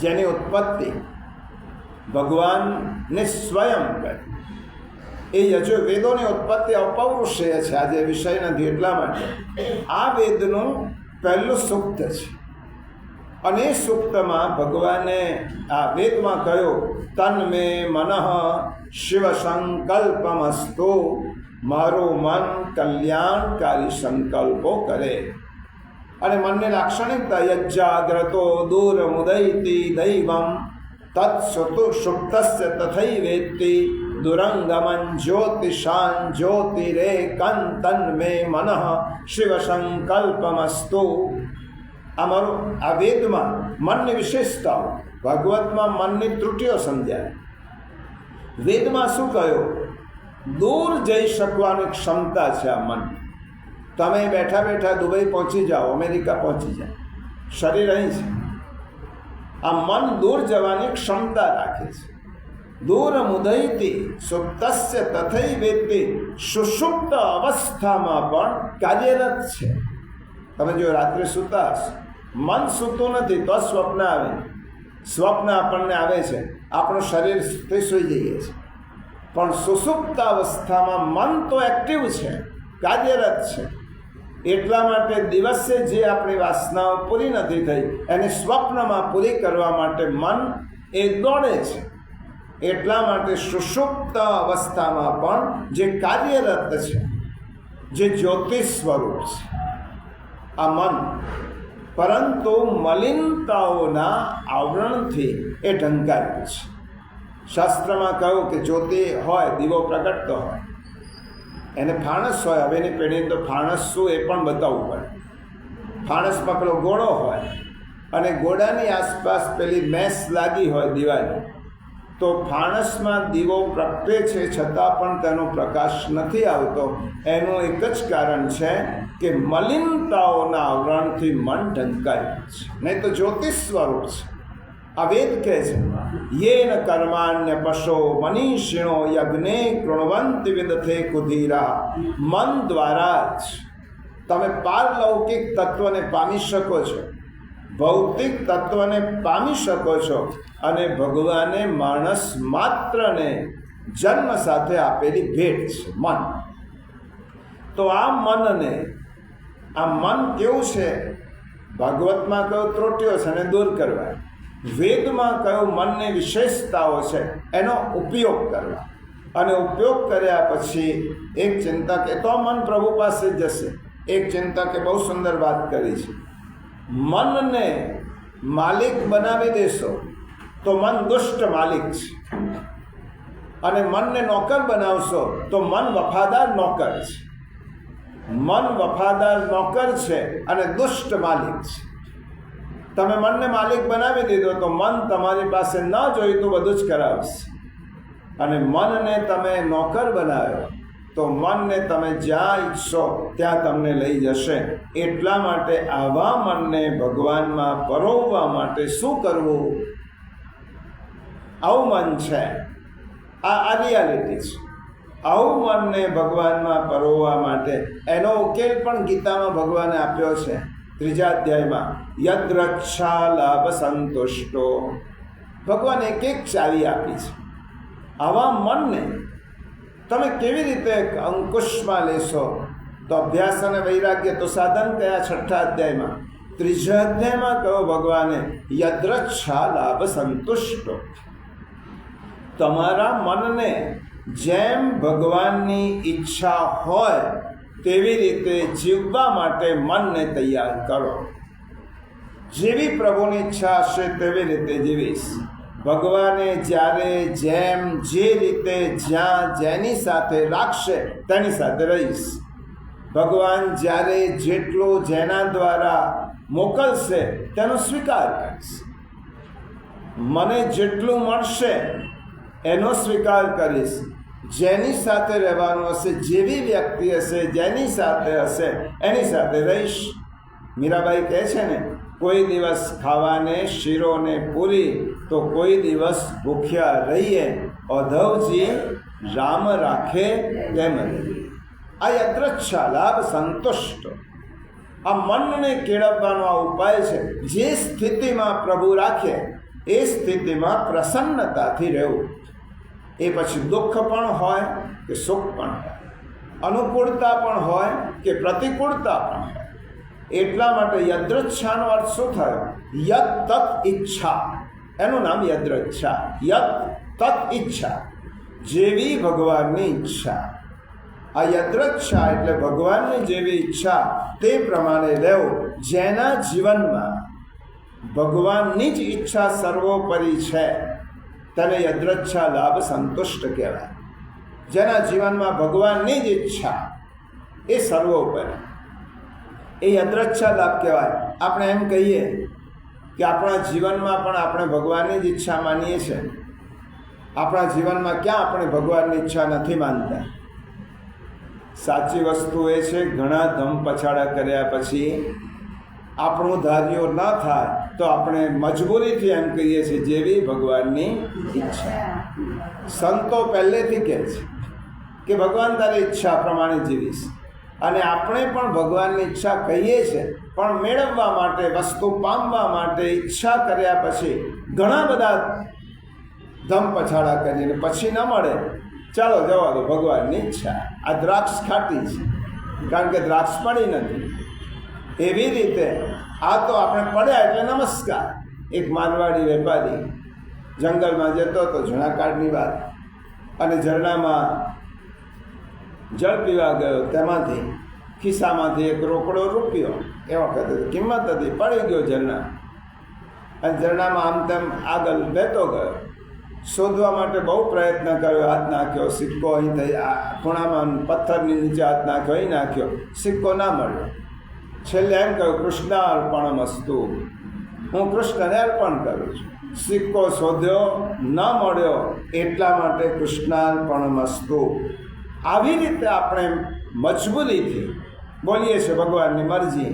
જેની ઉત્પત્તિ ભગવાનને સ્વયં કરી. એ યજુર્વેદોની ઉત્પત્તિ અપૌરુષેય છે. આજે વિષય નથી એટલા માટે આ વેદનું પહેલું સૂક્ત છે. અને એ સૂક્તમાં ભગવાને આ વેદમાં કહ્યું, તન્મે મનઃ શિવ સંકલ્પમસ્તુ. મારું મન કલ્યાણકારી સંકલ્પો કરે. અને મનની લાક્ષણિકતા યજ્જાગ્રતો દૂર મુદૈતિ દૈવમ તત્સુતુ સુપ્તસ્ય તથૈવેત્તિ દુરંગમન જ્યોતિષાન જ્યોતિરેકં તન્મે મનઃ શિવ સંકલ્પમસ્તુ. અમારું આ વેદમાં મનની વિશેષતાઓ, ભાગવતમાં મનની ત્રુટિઓ સમજાય. વેદમાં શું કહ્યું? દૂર જઈ શકવાની ક્ષમતા છે આ મન. તમે બેઠા બેઠા દુબઈ પહોંચી જાઓ, અમેરિકા પહોંચી જાઓ, શરીર અહીં છે. આ મન દૂર જવાની ક્ષમતા રાખે છે. દૂર મુદૈતિ સુપ્તસ્ય તથૈવેત્તિ. સુષુપ્ત અવસ્થામાં પણ કાર્યરત છે. તમે જો રાત્રે સૂતા હશો, મન સૂતું નથી તો સ્વપ્ન આવે. સ્વપ્ન આપણને આવે છે, આપણું શરીર સૂઈ જઈએ છે. પણ સુષુપ્ત અવસ્થામાં મન તો એક્ટિવ છે, કાર્યરત છે. એટલા માટે દિવસે જે આપણી વાસનાઓ પૂરી નથી થઈ એને સ્વપ્નમાં પૂરી કરવા માટે મન એ દોડે છે. એટલા માટે સુષુપ્ત અવસ્થામાં પણ જે કાર્યરત છે, જે જ્યોતિષ સ્વરૂપ છે આ મન, પરંતુ મલિનતાઓના આવરણથી એ ઢંકાયેલું છે. શાસ્ત્રમાં કહ્યું કે જ્યોતિ હોય, દીવો પ્રગટતો હોય, એને ફાણસ હોય. હવેની પેઢી તો ફાણસ શું એ પણ બતાવવું પડે. ફાણસ પકડો ગોળો હોય અને ગોળાની આસપાસ પેલી મેસ લાગી હોય દિવાળી, તો ફાણસમાં દીવો પ્રગટે છે છતાં પણ તેનો પ્રકાશ નથી આવતો. એનું એક જ કારણ છે કે મલિનતાઓના આવરણથી મન ઢંકાયેલું છે, નહીં તો જ્યોતિષ સ્વરૂપ છે. આ વેદ કહે છે, યેન કર્માન્ય પશો મનીષિણો યજ્ઞે કૃણવંતિ વિદથે કુધીરા. મન દ્વારા જ તમે પારલૌકિક તત્વને પામી શકો છો, ભૌતિક તત્વને પામી શકો છો. અને ભગવાને માણસ માત્રને જન્મ સાથે આપેલી ભેટ છે મન. તો આ મનને, આ મન કેવું છે? ભાગવતમાં કયો ત્રુટિઓ છે એને દૂર કરવા, વેદમાં કયો મનની વિશેષતાઓ છે એનો ઉપયોગ કરવા. અને ઉપયોગ કર્યા પછી એક ચિંતક, એ તો મન પ્રભુ પાસે જશે. એક ચિંતકે બહુ સુંદર વાત કરી છે, મનને માલિક બનાવી દેશો તો મન દુષ્ટ માલિક છે, અને મનને નોકર બનાવશો તો મન વફાદાર નોકર છે. મન વફાદાર નોકર છે અને દુષ્ટ માલિક છે. તમે મનને માલિક બનાવી દીધો તો મન તમારી પાસે ન જોઈતું બધું જ કરાવશે, અને મનને તમે નોકર બનાવ્યો તો મનને તમે જ્યાં ઈચ્છો ત્યાં તમને લઈ જશે. એટલા માટે આવા મનને ભગવાનમાં પરોવવા માટે શું કરવું? આવું મન છે, આ રિયાલિટી છે. આવું મનને ભગવાનમાં પરોવવા માટે એનો ઉકેલ પણ ગીતામાં ભગવાને આપ્યો છે. 3 અધ્યાયમાં યદ્રચ્છા લાભ સંતુષ્ટો, ભગવાને એક ચાવી આપી છે. આવા મનને તમે કેવી રીતે અંકુશમાં લેશો? તો અભ્યાસ અને વૈરાગ્ય તો સાધન કયા 6 અધ્યાયમાં. 3 અધ્યાયમાં કહ્યું ભગવાને યદ્રચ્છા લાભ સંતુષ્ટો. તમારા મનને જેમ ભગવાનની ઈચ્છા હોય તેવી રીતે જીવવા માટે મનને તૈયાર કરો. જેવી પ્રભુની ઈચ્છા હશે તેવી રીતે જીવીશ. ભગવાને જ્યારે જેમ જે રીતે જ્યાં જેની સાથે રાખશે તેની સાથે રહીશ. ભગવાન જ્યારે જેટલું જેના દ્વારા મોકલશે તેનો સ્વીકાર કરીશ. મને જેટલું મળશે એનો સ્વીકાર કરીશ. જેની સાથે રહેવાનું હશે, જેવી વ્યક્તિ હશે, જેની સાથે હશે એની સાથે રહીશ. મીરાબાઈ કહે છે ને, કોઈ દિવસ ખાવાને શીરો ને પૂરી તો કોઈ દિવસ ભૂખ્યા રહીએ, ઉદ્ધવજી રામ રાખે તેમ રહીએ. આ યદ્રચ્છા લાભ સંતુષ્ટ. આ મનને કેળવવાનો આ ઉપાય છે. જે સ્થિતિમાં પ્રભુ રાખે એ સ્થિતિમાં પ્રસન્નતાથી રહેવું. એ પછી દુઃખ પણ હોય કે સુખ પણ હોય, અનુકૂળતા પણ હોય કે પ્રતિકૂળતા પણ હોય. એટલા માટે યદ્રચ્છાનો અર્થ શું થયો? યત તત ઈચ્છા, એનું નામ યદ્રચ્છા. યત તત ઈચ્છા, જેવી ભગવાનની ઈચ્છા. આ યદ્રચ્છા એટલે ભગવાનની જેવી ઈચ્છા તે પ્રમાણે લેવું. જેના જીવનમાં ભગવાનની જ ઈચ્છા સર્વોપરી છે તેને યદ્રચ્છા લાભ સંતુષ્ટ કહેવાય. જેના જીવનમાં ભગવાનની જ ઈચ્છા એ સર્વોપરી, એ યદ્રચ્છા લાભ કહેવાય. આપણે એમ કહીએ કે આપણા જીવનમાં પણ આપણે ભગવાનની જ ઈચ્છા માનીએ છીએ. આપણા જીવનમાં ક્યાં આપણે ભગવાનની ઈચ્છા નથી માનતા? સાચી વસ્તુ એ છે, ઘણા ધમ પછાડા કર્યા પછી આપણું ધાર્યો ન થાય તો આપણે મજબૂરીથી એમ કહીએ છીએ જેવી ભગવાનની ઈચ્છા. સંતો પહેલેથી કહે છે કે ભગવાન તારી ઈચ્છા પ્રમાણે જીવીશ, અને આપણે પણ ભગવાનની ઈચ્છા કહીએ છીએ. પણ મેળવવા માટે, વસ્તુ પામવા માટે ઈચ્છા કર્યા પછી ઘણા બધા ધમ પછાડા કરીને પછી ન મળે, ચાલો જવા દો, ભગવાનની ઈચ્છા. આ દ્રાક્ષ ખાટી છે કારણ કે દ્રાક્ષ પડી નથી. એવી રીતે આ તો આપણે પડ્યા એટલે નમસ્કાર. એક મારવાડી વેપારી જંગલમાં જતો હતો, જૂના કાળની વાત, અને ઝરણામાં જળ પીવા ગયો. તેમાંથી ખિસ્સામાંથી એક રોકડો રૂપિયો, એ વખતે કિંમત હતી, પડી ગયો ઝરણા. અને ઝરણામાં આમ તેમ આગળ વહેતો ગયો. શોધવા માટે બહુ પ્રયત્ન કર્યો, હાથ નાખ્યો, સિક્કો અહીં થઈ ખૂણામાં પથ્થરની નીચે હાથ નાખ્યો, અહીં નાખ્યો, સિક્કો ના મળ્યો. છેલ્લે એમ કહ્યું કૃષ્ણાર્પણમસ્તુ, હું કૃષ્ણને અર્પણ કરું છું. સિક્કો શોધ્યો, ન મળ્યો, એટલા માટે કૃષ્ણાર્પણમસ્તુ. આવી રીતે આપણે મજબૂરીથી બોલીએ છીએ ભગવાનની મરજી.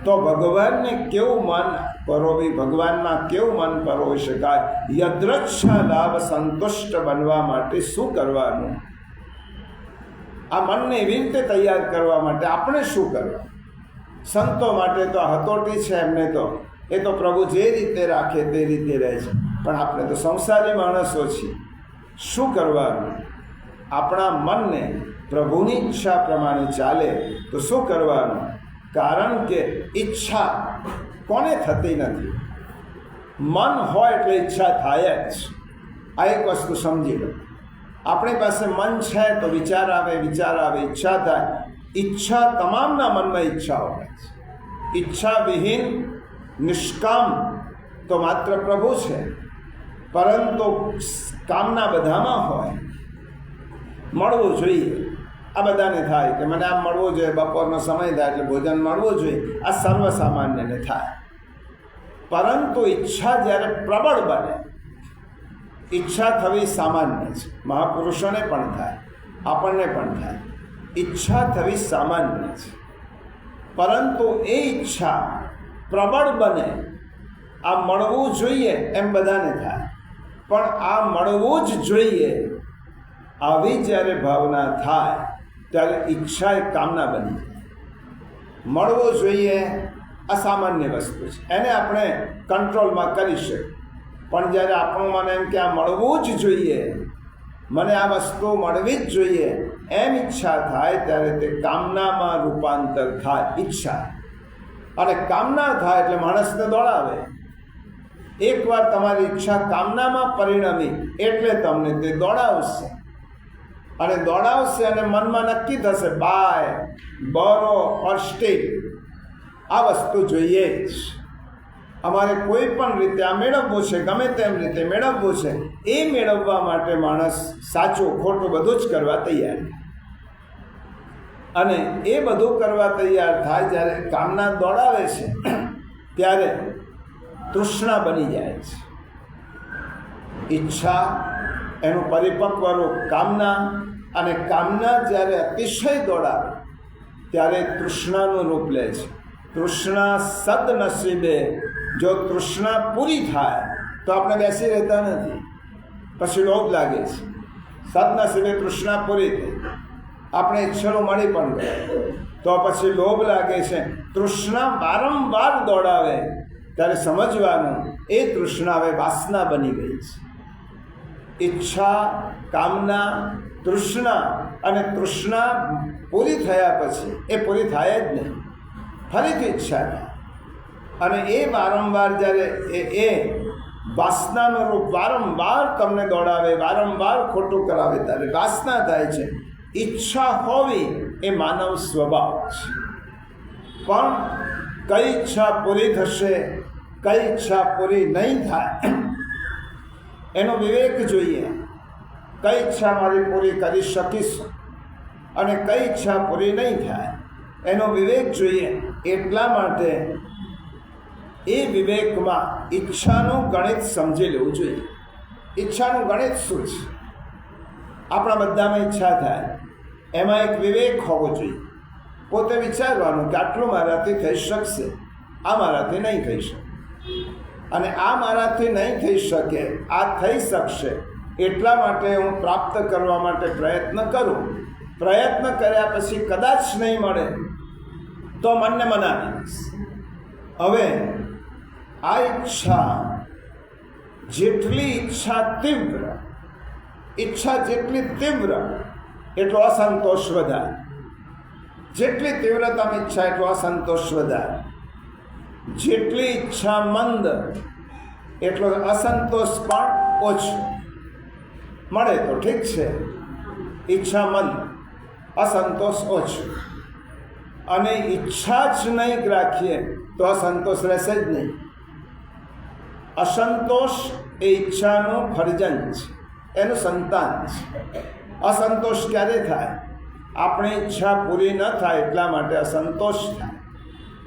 તો ભગવાનને કેવું મન પરોવી, ભગવાનમાં કેવું મન પરોવી શકાય? યદ્રચ્છા લાભ સંતુષ્ટ બનવા માટે શું કરવાનું? આ મનને એવી રીતે તૈયાર કરવા માટે આપણે શું કરવાનું? સંતો માટે તો આ હતોટી છે. એમને તો એ તો પ્રભુ જે રીતે રાખે તે રીતે રહે છે. પણ આપણે તો સંસારી માણસો છીએ. શું કરવાનું? આપણા મનને પ્રભુની ઈચ્છા પ્રમાણે ચાલે તો શું કરવાનું? કારણ કે ઈચ્છા કોને થતી નથી? મન હોય એટલે ઈચ્છા થાય જ. આ એક વસ્તુ સમજી લો. આપણી પાસે મન છે તો વિચાર આવે, ઈચ્છા થાય. ઈચ્છા તમામના મનમાં ઈચ્છા હોય છે. ઈચ્છા વિહીન નિષ્કામ તો માત્ર પ્રભુ છે. પરંતુ કામના બધામાં હોય. મળવું જોઈએ, આ બધાને થાય કે મને આમ મળવું જોઈએ, બપોરનો સમય થાય એટલે ભોજન મળવું જોઈએ, આ સર્વસામાન્યને થાય. પરંતુ ઈચ્છા જ્યારે પ્રબળ બને, ઈચ્છા થવી સામાન્ય છે, મહાપુરુષોને પણ થાય, આપણને પણ થાય. ઈચ્છા થવી સામાન્ય છે, પરંતુ એ ઈચ્છા પ્રબળ બને, આ મળવું જોઈએ એમ બધાને થાય, પણ આ મળવું જ જોઈએ આવી જ્યારે ભાવના થાય ત્યારે ઈચ્છા એ કામના બની જાય. મળવું જોઈએ અસામાન્ય વસ્તુ છે, એને આપણે કંટ્રોલમાં કરી શકીએ, પણ જ્યારે આપણું મને એમ કે આ મળવું જ જોઈએ, મને આ વસ્તુ મળવી જ જોઈએ એમ ઈચ્છા થાય ત્યારે તે કામનામાં રૂપાંતર થાય. ઈચ્છા અને કામના થાય એટલે માણસને દોડાવે. એકવાર તમારી ઈચ્છા કામનામાં પરિણમી એટલે તમને તે દોડાવશે, અને દોડાવશે અને મનમાં નક્કી થશે બાય બોરો ઓર સ્ટીલ, આ વસ્તુ જોઈએ જ, અમારે કોઈ પણ રીતે આ મેળવવું છે, ગમે તેમ રીતે મેળવવું છે. એ મેળવવા માટે માણસ સાચું ખોટું બધું જ કરવા તૈયાર, અને એ બધું કરવા તૈયાર થાય જ્યારે કામના દોડાવે છે ત્યારે તૃષ્ણા બની જાય છે. ઈચ્છા એનું પરિપક્વ રૂપ કામના, અને કામના જ્યારે અતિશય દોડાવે ત્યારે તૃષ્ણાનું રૂપ લે છે. તૃષ્ણા સદનસીબે, જો તૃષ્ણા પૂરી થાય તો આપણે બેસી રહેતા નથી, પછી લોભ લાગે છે. સદનસીબે તૃષ્ણા પૂરી થઈ, આપણે ઈચ્છેલું મળી પણ ગયું તો પછી લોભ લાગે છે. તૃષ્ણા વારંવાર દોડાવે ત્યારે સમજવાનું એ તૃષ્ણા હવે વાસના બની ગઈ છે. ઈચ્છા, કામના, તૃષ્ણા, અને તૃષ્ણા પૂરી થયા પછી એ પૂરી થાય જ નહીં, ફરીથી ઈચ્છા થાય, અને એ વારંવાર જ્યારે એ વાસનાનું રૂપ વારંવાર તમને દોડાવે, વારંવાર ખોટું કરાવે ત્યારે વાસના થાય છે. ઈચ્છા હોવી એ માનવ સ્વભાવ છે, પણ કઈ ઈચ્છા પૂરી થશે, કઈ ઈચ્છા પૂરી નહીં થાય એનો વિવેક જોઈએ. કઈ ઈચ્છા મારી પૂરી કરી શકીશ અને કઈ ઈચ્છા પૂરી નહીં થાય એનો વિવેક જોઈએ. એટલા માટે એ વિવેકમાં ઈચ્છાનું ગણિત સમજી લેવું જોઈએ. ઈચ્છાનું ગણિત શું છે? આપણા બધામાં ઈચ્છા થાય, એમાં એક વિવેક હોવો જોઈએ. પોતે વિચારવાનું કે આટલું મારાથી થઈ શકશે, આ મારાથી નહીં થઈ શકે, અને આ મારાથી નહીં થઈ શકે, આ થઈ શકશે, એટલા માટે હું પ્રાપ્ત કરવા માટે પ્રયત્ન કરું. પ્રયત્ન કર્યા પછી કદાચ નહીં મળે તો મનને મનાવી દઈશ. હવે આ ઈચ્છા જેટલી ઈચ્છા જેટલી તીવ્ર એટલો અસંતોષ વધારે. જેટલી તીવ્રતામાં ઈચ્છા એટલો અસંતોષ વધારે. જેટલી ઈચ્છા મંદ એટલો અસંતોષ પણ ઓછો. મળે તો ઠીક છે, ઈચ્છા મંદ, અસંતોષ ઓછો. અને ઈચ્છા જ નહીં રાખીએ તો અસંતોષ રહેશે જ નહીં. અસંતોષ એ ઈચ્છાનું ફરજન છે, એનું સંતાન છે. અસંતોષ ક્યારે થાય? આપણી ઈચ્છા પૂરી ન થાય એટલા માટે અસંતોષ થાય.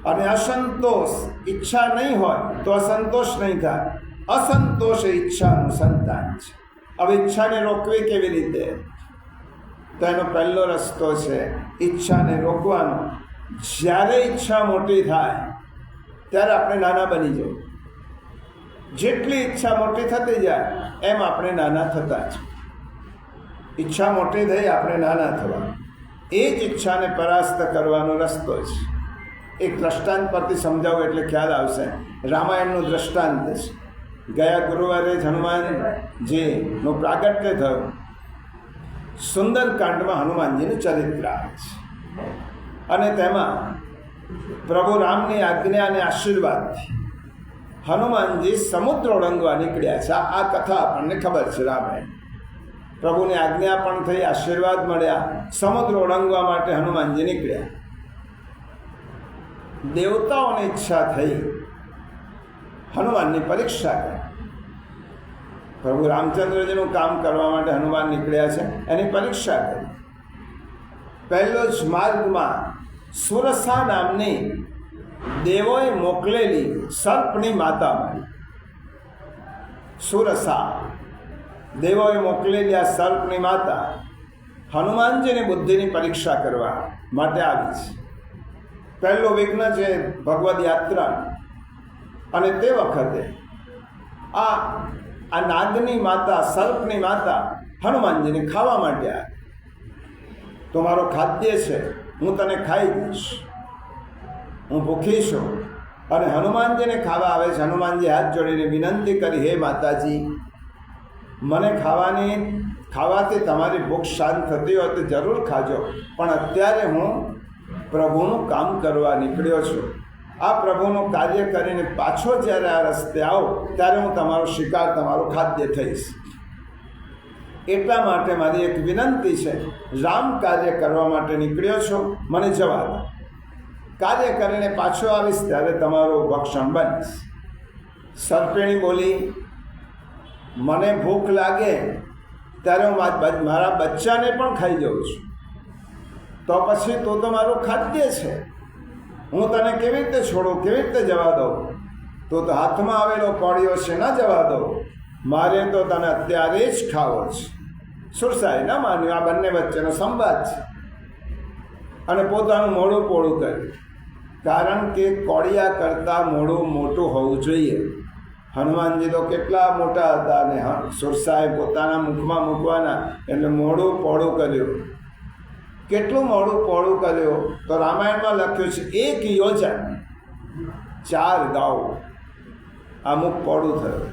અને અસંતોષ, ઈચ્છા નહીં હોય તો અસંતોષ નહીં થાય. અસંતોષ એ ઈચ્છાનું સંતાન છે. હવે ઈચ્છાને રોકવી કેવી રીતે? તો એનો પહેલો રસ્તો છે ઈચ્છાને રોકવાનો. જ્યારે ઈચ્છા મોટી થાય ત્યારે આપણે નાના બની જવું. જેટલી ઈચ્છા મોટી થતી જાય એમ આપણે નાના થતા જ. ઈચ્છા મોટી થઈ આપણે નાના થવા, એ જ ઈચ્છાને પરાસ્ત કરવાનો રસ્તો છે. એક દ્રષ્ટાંત પરથી સમજાવું એટલે ખ્યાલ આવશે. રામાયણનું દ્રષ્ટાંત છે. ગયા ગુરુવારે જ હનુમાનજીનું પ્રાગટ્ય થયું. સુંદરકાંડમાં હનુમાનજીનું ચરિત્ર આવે છે, અને તેમાં પ્રભુ રામની આજ્ઞા અને આશીર્વાદથી હનુમાનજી સમુદ્ર ઓળંગવા નીકળ્યા છે. આ કથા આપણને ખબર છે. રામાયણ પ્રભુની આજ્ઞા પણ થઈ, આશીર્વાદ મળ્યા, સમુદ્ર ઓળંગવા માટે હનુમાનજી નીકળ્યા. દેવતાઓની ઈચ્છા થઈ હનુમાનની પરીક્ષા કરી. પ્રભુ રામચંદ્રજીનું કામ કરવા માટે હનુમાન નીકળ્યા છે, એની પરીક્ષા કરી. પહેલો જ માર્ગમાં સુરસા નામની દેવોએ મોકલેલી સર્પની માતા મળી. સુરસા દેવોએ મોકલેલી આ સર્પની માતા હનુમાનજીની બુદ્ધિની પરીક્ષા કરવા માટે આવી છે. પહેલો વિઘ્ન છે ભગવદ યાત્રા, અને તે વખતે આ નાગની માતા, સર્પની માતા હનુમાનજીને ખાવા માટે આવી. તો મારો ખાદ્ય છે, હું તને ખાઈ દઈશ, હું ભૂખી છું. અને હનુમાનજીને ખાવા આવે છે. હનુમાનજી હાથ જોડીને વિનંતી કરી, હે માતાજી, મને ખાવાથી તમારી ભૂખ શાંત થતી હોય તો જરૂર ખાજો, પણ અત્યારે હું પ્રભુનું કામ કરવા નીકળ્યો છું. આ પ્રભુનું કાર્ય કરીને પાછો જ્યારે આ રસ્તે આવો ત્યારે હું તમારો શિકાર, તમારું ખાદ્ય થઈશ. એટલા માટે મારી એક વિનંતી છે, રામ કાર્ય કરવા માટે નીકળ્યો છું, મને જવા દો. કાર્ય કરીને પાછો આવીશ ત્યારે તમારું ભક્ષણ બનીશ. સર્પિણી બોલી, મને ભૂખ લાગે ત્યારે હું મારા બચ્ચાને પણ ખાઈ જાઉં છું, તો પછી તો મારું ખાદ્ય છે, હું તને કેવી રીતે છોડું, કેવી રીતે જવા દઉં? તો હાથમાં આવેલો કોળિયો છે, ન જવા દો, મારે તો તને અત્યારે જ ખાવો છે. સુરસાએ ન માન્યું. આ બંને વચ્ચેનો સંવાદ છે. અને પોતાનું મોઢું પોળું કર્યું, કારણ કે કોળિયા કરતાં મોઢું મોટું હોવું જોઈએ. હનુમાનજી તો કેટલા મોટા હતા, અને સુરસાએ પોતાના મુખમાં મૂકવાના, એટલે મોઢું પોળું કર્યું. કેટલું મોડું પોળું કર્યું? તો રામાયણમાં લખ્યું છે 1 યોજન 4 ગાઉ આ મુખ પોળું થયું.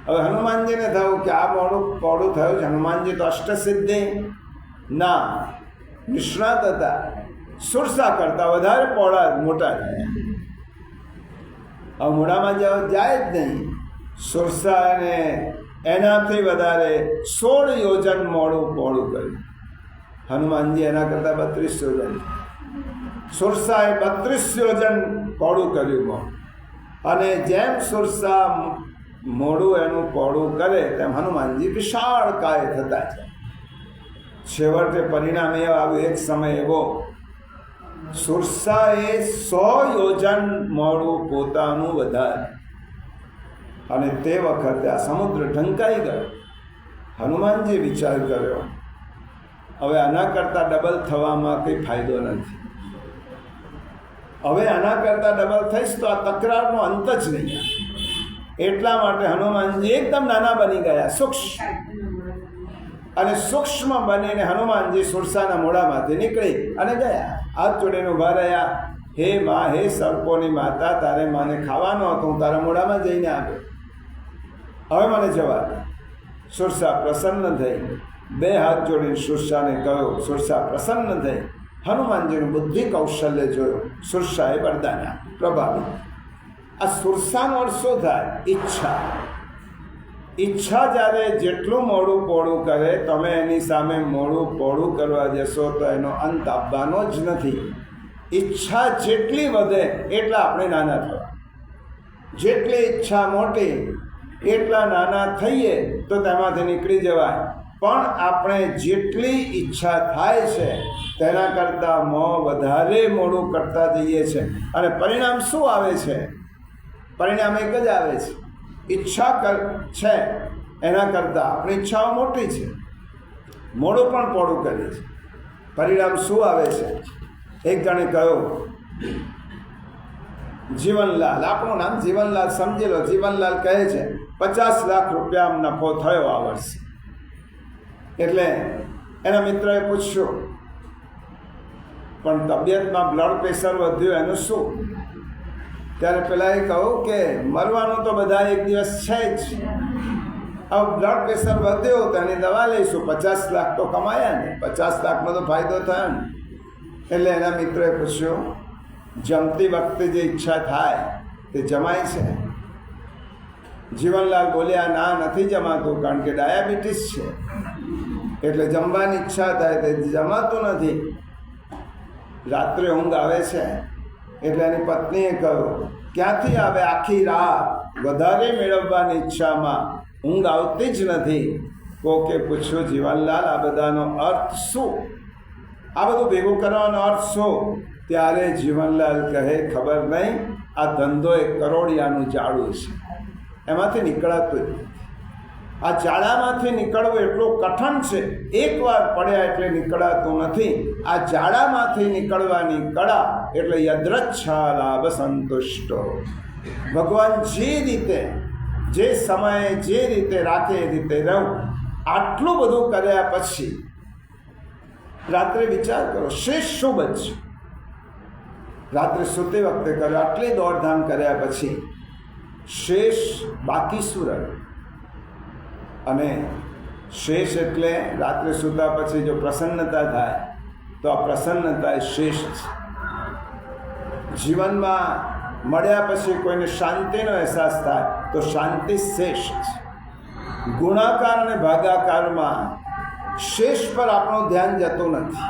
હવે હનુમાનજીને થયું કે આ મોડું પોળું થયું છે. હનુમાનજી તો અષ્ટસિદ્ધિ ના નિષ્ણાત હતા, સુરસા કરતા વધારે પોળા મોટા થયા. હવે મોઢામાં જાય જ નહીં. સુરસાને એનાથી વધારે 16 યોજન મોડું પોળું કર્યું. હનુમાનજી એના કરતાં 32 યોજન, સુરસાએ 32 યોજન પોળું કર્યું. અને જેમ સુરસા મોડું એનું પોળું કરે તેમ હનુમાનજી વિશાળ કાય થતા છે. છેવટે પરિણામ એ આવ્યું, એક સમય એવો સુરસાએ 100 યોજન મોડું પોતાનું વધારે, અને તે વખતે આ સમુદ્ર ઢંકાઈ ગયો. હનુમાનજી વિચાર કર્યો, હવે આના કરતાં ડબલ થવામાં કંઈ ફાયદો નથી. હવે આના કરતાં ડબલ થઈશ તો આ તકરારનો અંત જ નહીં. એટલા માટે હનુમાનજી એકદમ નાના બની ગયા, સૂક્ષ્મ. અને સૂક્ષ્મ બનીને હનુમાનજી સુરસાના મોઢામાંથી નીકળી અને ગયા. હાથ જોડીને ઊભા રહ્યા, હે મા, હે સર્પોની માતા, તારે માને ખાવાનો હતો, હું તારા મોઢામાં જઈને આવ્યો, હવે મને જવા દે. સુરસા પ્રસન્ન થઈ, 2 હાથ જોડીને સુરસાને કહ્યું. સુરસા પ્રસન્ન થઈ, હનુમાનજીનું બુદ્ધિ કૌશલ્ય જોયું. સુરસાએ વરદાન પ્રભાવી. આ સુરસાનો અર્થ શું થાય? ઈચ્છા. ઈચ્છા જ્યારે જેટલું મોડું પોળું કરે, તમે એની સામે મોડું પોળું કરવા જશો તો એનો અંત આવવાનો જ નથી. ઈચ્છા જેટલી વધે એટલા આપણે નાના થવા. જેટલી ઈચ્છા મોટી એટલા નાના થઈએ તો તેમાંથી નીકળી જવાય. પણ આપણે જેટલી ઈચ્છા થાય છે તેના કરતાં વધારે મોડું કરતા જઈએ છીએ, અને પરિણામ શું આવે છે? પરિણામ એક જ આવે છે, ઈચ્છા છે એના કરતાં આપણી ઈચ્છાઓ મોટી છે, મોડું પણ પોળું કરીએ છીએ. પરિણામ શું આવે છે? એક જણે કહ્યું, જીવનલાલ, આપણું નામ જીવનલાલ સમજી લો. જીવનલાલ કહે છે 50 લાખ રૂપિયા નફો થયો આ વર્ષે. એટલે એના મિત્રએ પૂછ્યું, પણ તબિયતમાં બ્લડ પ્રેશર વધ્યું, એનું શું? ત્યારે પેલાએ કહ્યું કે મરવાનું તો બધા એક દિવસ છે જ, હવે બ્લડ પ્રેશર વધ્યો તો એની દવા લઈશું, 50 લાખ તો કમાયા ને, 50 લાખનો તો ફાયદો થયો ને. એટલે એના મિત્રએ પૂછ્યું, જમતી વખતે જે ઈચ્છા થાય તે જમાય છે? જીવનલાલ બોલ્યા, ના, નથી જમાતું, કારણ કે ડાયાબિટીસ છે, એટલે જમવાની ઈચ્છા થાય તે જમાતું નથી. રાત્રે ઊંઘ આવે છે. એટલે એની પત્નીએ કહ્યું, ક્યાંથી આવે? આખી રાત વધારે મેળવવાની ઈચ્છામાં ઊંઘ આવતી જ નથી. કોકે પૂછ્યું, જીવનલાલ આ બધાનો અર્થ શું? આ બધું ભેગું કરવાનો અર્થ શું? ત્યારે જીવનલાલ કહે, ખબર નહીં, આ ધંધો એક કરોડિયાનું જાળું છે, એમાંથી નીકળાતું જ નથી. આ જાળામાંથી નીકળવું એટલું કઠણ છે, એકવાર પડ્યા એટલે નીકળાતું નથી. આ જાળામાંથી નીકળવાની કળા એટલે યદ્રચ્છા લાભ સંતુષ્ટો. ભગવાન જે રીતે, જે સમયે, જે રીતે રાખે એ રીતે રહું. આટલું બધું કર્યા પછી રાત્રે વિચાર કરો, શેષ શું બચશે? રાત્રે સૂતી વખતે કરો, આટલી દોડધામ કર્યા પછી શેષ બાકી શું રહ્યું? અને શેષ એટલે રાત્રે સૂતા પછી જો પ્રસન્નતા થાય તો આ પ્રસન્નતા એ શેષ છે. જીવનમાં મળ્યા પછી કોઈને શાંતિનો અહેસાસ થાય તો શાંતિ શેષ છે. ગુણાકાર અને ભાગાકારમાં શેષ પર આપણું ધ્યાન જતું નથી,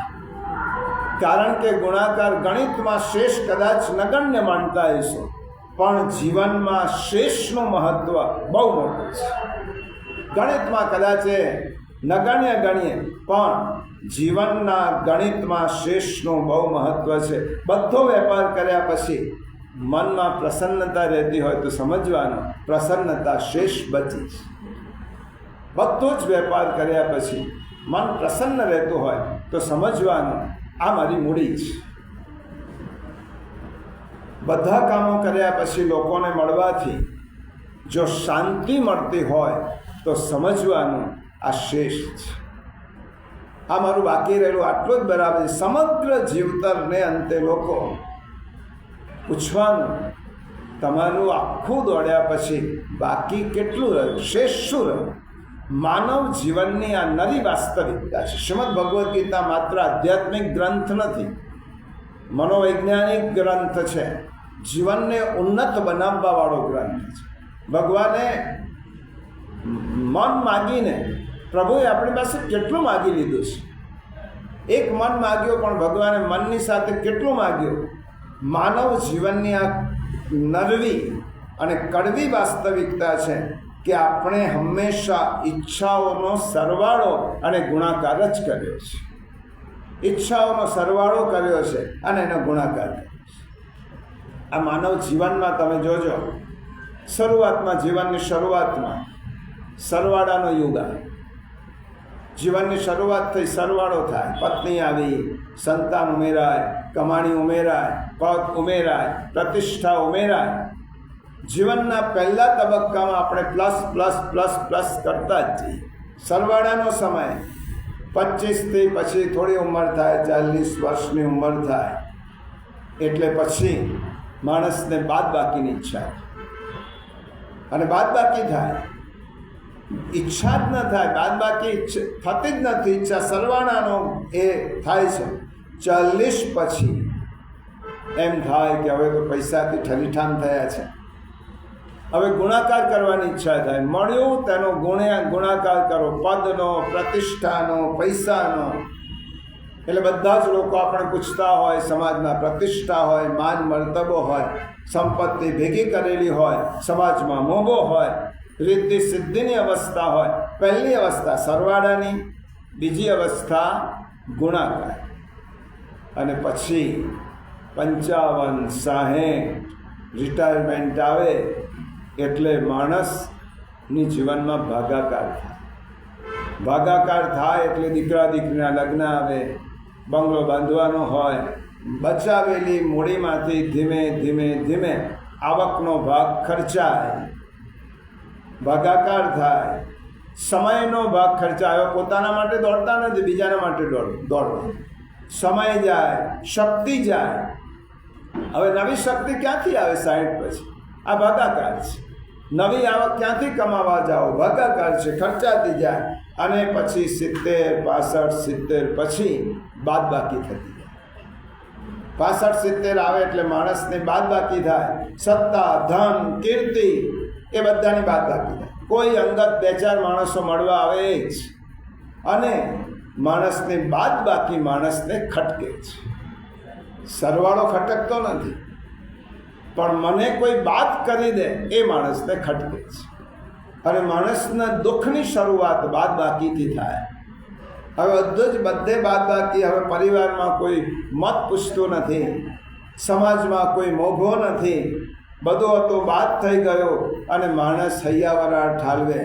કારણ કે ગુણાકાર ગણિતમાં શેષ કદાચ નગણ્ય માનતા હશો, પણ જીવનમાં શેષનું મહત્વ બહુ મોટું છે. ગણિતમાં કદાચ એ નગણ્ય ગણીએ, પણ જીવનના ગણિતમાં શેષનું બહુ મહત્વ છે. બધો વેપાર કર્યા પછી મનમાં પ્રસન્નતા રહેતી હોય તો સમજવાનું પ્રસન્નતા શેષ બચી છે. બધો જ વેપાર કર્યા પછી મન પ્રસન્ન રહેતું હોય તો સમજવાનું આ મારી મૂડી છે. બધા કામો કર્યા પછી લોકોને મળવાથી જો શાંતિ મળતી હોય તો સમજવાનું આ શેષ છે. આ મારું બાકી રહેલું આટલું જ બરાબર. સમગ્ર જીવતરને અંતે લોકો પૂછવાનું, તમારું આખું દોડ્યા પછી બાકી કેટલું રહ્યું, શેષ શું રહ્યું? માનવ જીવનની આ નવી વાસ્તવિકતા છે. શ્રીમદ ભગવદ્ ગીતા માત્ર આધ્યાત્મિક ગ્રંથ નથી, મનોવૈજ્ઞાનિક ગ્રંથ છે, જીવનને ઉન્નત બનાવવાવાળો ગ્રંથ છે. ભગવાને મન માગીને, પ્રભુએ આપણી પાસે કેટલું માગી લીધું છે. એક મન માગ્યો, પણ ભગવાને મનની સાથે કેટલું માગ્યું? માનવ જીવનની આ નરવી અને કડવી વાસ્તવિકતા છે કે આપણે હંમેશા ઈચ્છાઓનો સરવાળો અને ગુણાકાર જ કર્યો છે. ઈચ્છાઓનો સરવાળો કર્યો છે અને એનો ગુણાકાર કર્યો છે. આ માનવ જીવનમાં તમે જોજો, શરૂઆતમાં, જીવનની શરૂઆતમાં સરવાળાનો યુગ આવે. જીવનની શરૂઆત થઈ, સરવાળો થાય, પત્ની આવી, સંતાન ઉમેરાય, કમાણી ઉમેરાય, પદ ઉમેરાય, પ્રતિષ્ઠા ઉમેરાય. જીવનના પહેલા તબક્કામાં આપણે પ્લસ પ્લસ પ્લસ પ્લસ કરતા જ જઈએ. સરવાળાનો સમય 25થી પછી થોડી ઉંમર થાય, 40 વર્ષની ઉંમર થાય એટલે પછી માણસને બાદબાકીની ઈચ્છા, અને બાદબાકી થાય. ઈચ્છા જ ન થાય, બાદબાકી થતી જ નથી, ઈચ્છા સરવાળાનો એ થાય છે. 40 પછી એમ થાય કે હવે તો પૈસાથી ઠલીઠામ થયા છે, હવે ગુણાકાર કરવાની ઈચ્છા થાય. મળ્યું તેનો ગુણાકાર કરો, પદનો, પ્રતિષ્ઠાનો, પૈસાનો. એટલે બધા જ લોકો આપણે પૂછતા હોય, સમાજમાં પ્રતિષ્ઠા હોય, માન મર્તબો હોય, સંપત્તિ ભેગી કરેલી હોય, સમાજમાં મોભો હોય, રિદ્ધિ સિદ્ધિની અવસ્થા હોય. પહેલી અવસ્થા સરવાળાની, બીજી અવસ્થા ગુણાકાર, અને પછી 55-60 રિટાયરમેન્ટ આવે એટલે માણસની જીવનમાં ભાગાકાર થાય. ભાગાકાર થાય એટલે દીકરા દીકરીના લગ્ન આવે, બંગલો બાંધવાનો હોય, બચાવેલી મૂડીમાંથી ધીમે ધીમે ધીમે આવકનો ભાગ ખર્ચાય, ભાગાકાર થાય. સમયનો ભાગ ખર્ચાયો, પોતાના માટે દોડતા નથી, બીજાના માટે દોડવા. સમય જાય, શક્તિ જાય. હવે નવી શક્તિ ક્યાંથી આવે? 60 પછી. આ ભાગાકાર છે. નવી આવક ક્યાંથી કમાવા જાઓ? ભાગાકાર છે, ખર્ચાતી જાય. અને પછી 70, 65, 70 પછી બાદબાકી થતી જાય. 65-70 આવે એટલે માણસની બાદબાકી થાય. સત્તા, ધન, કીર્તિ એ બધાની બાદબાકી થાય. કોઈ અંગત 2-4 માણસો મળવા આવે જ, અને માણસની બાદબાકી માણસને ખટકે છે. સરવાળો ખટકતો નથી, પણ મને કોઈ બાદ કરી દે એ માણસને ખટકે છે. અને માણસના દુઃખની શરૂઆત બાદ બાકીથી થાય. હવે બધે બાદ બાકી. હવે પરિવારમાં કોઈ મત પૂછતું નથી, સમાજમાં કોઈ મોભો નથી, બધો હતો બાદ થઈ ગયો અને માણસ હૈયાવરા ઠાલવે.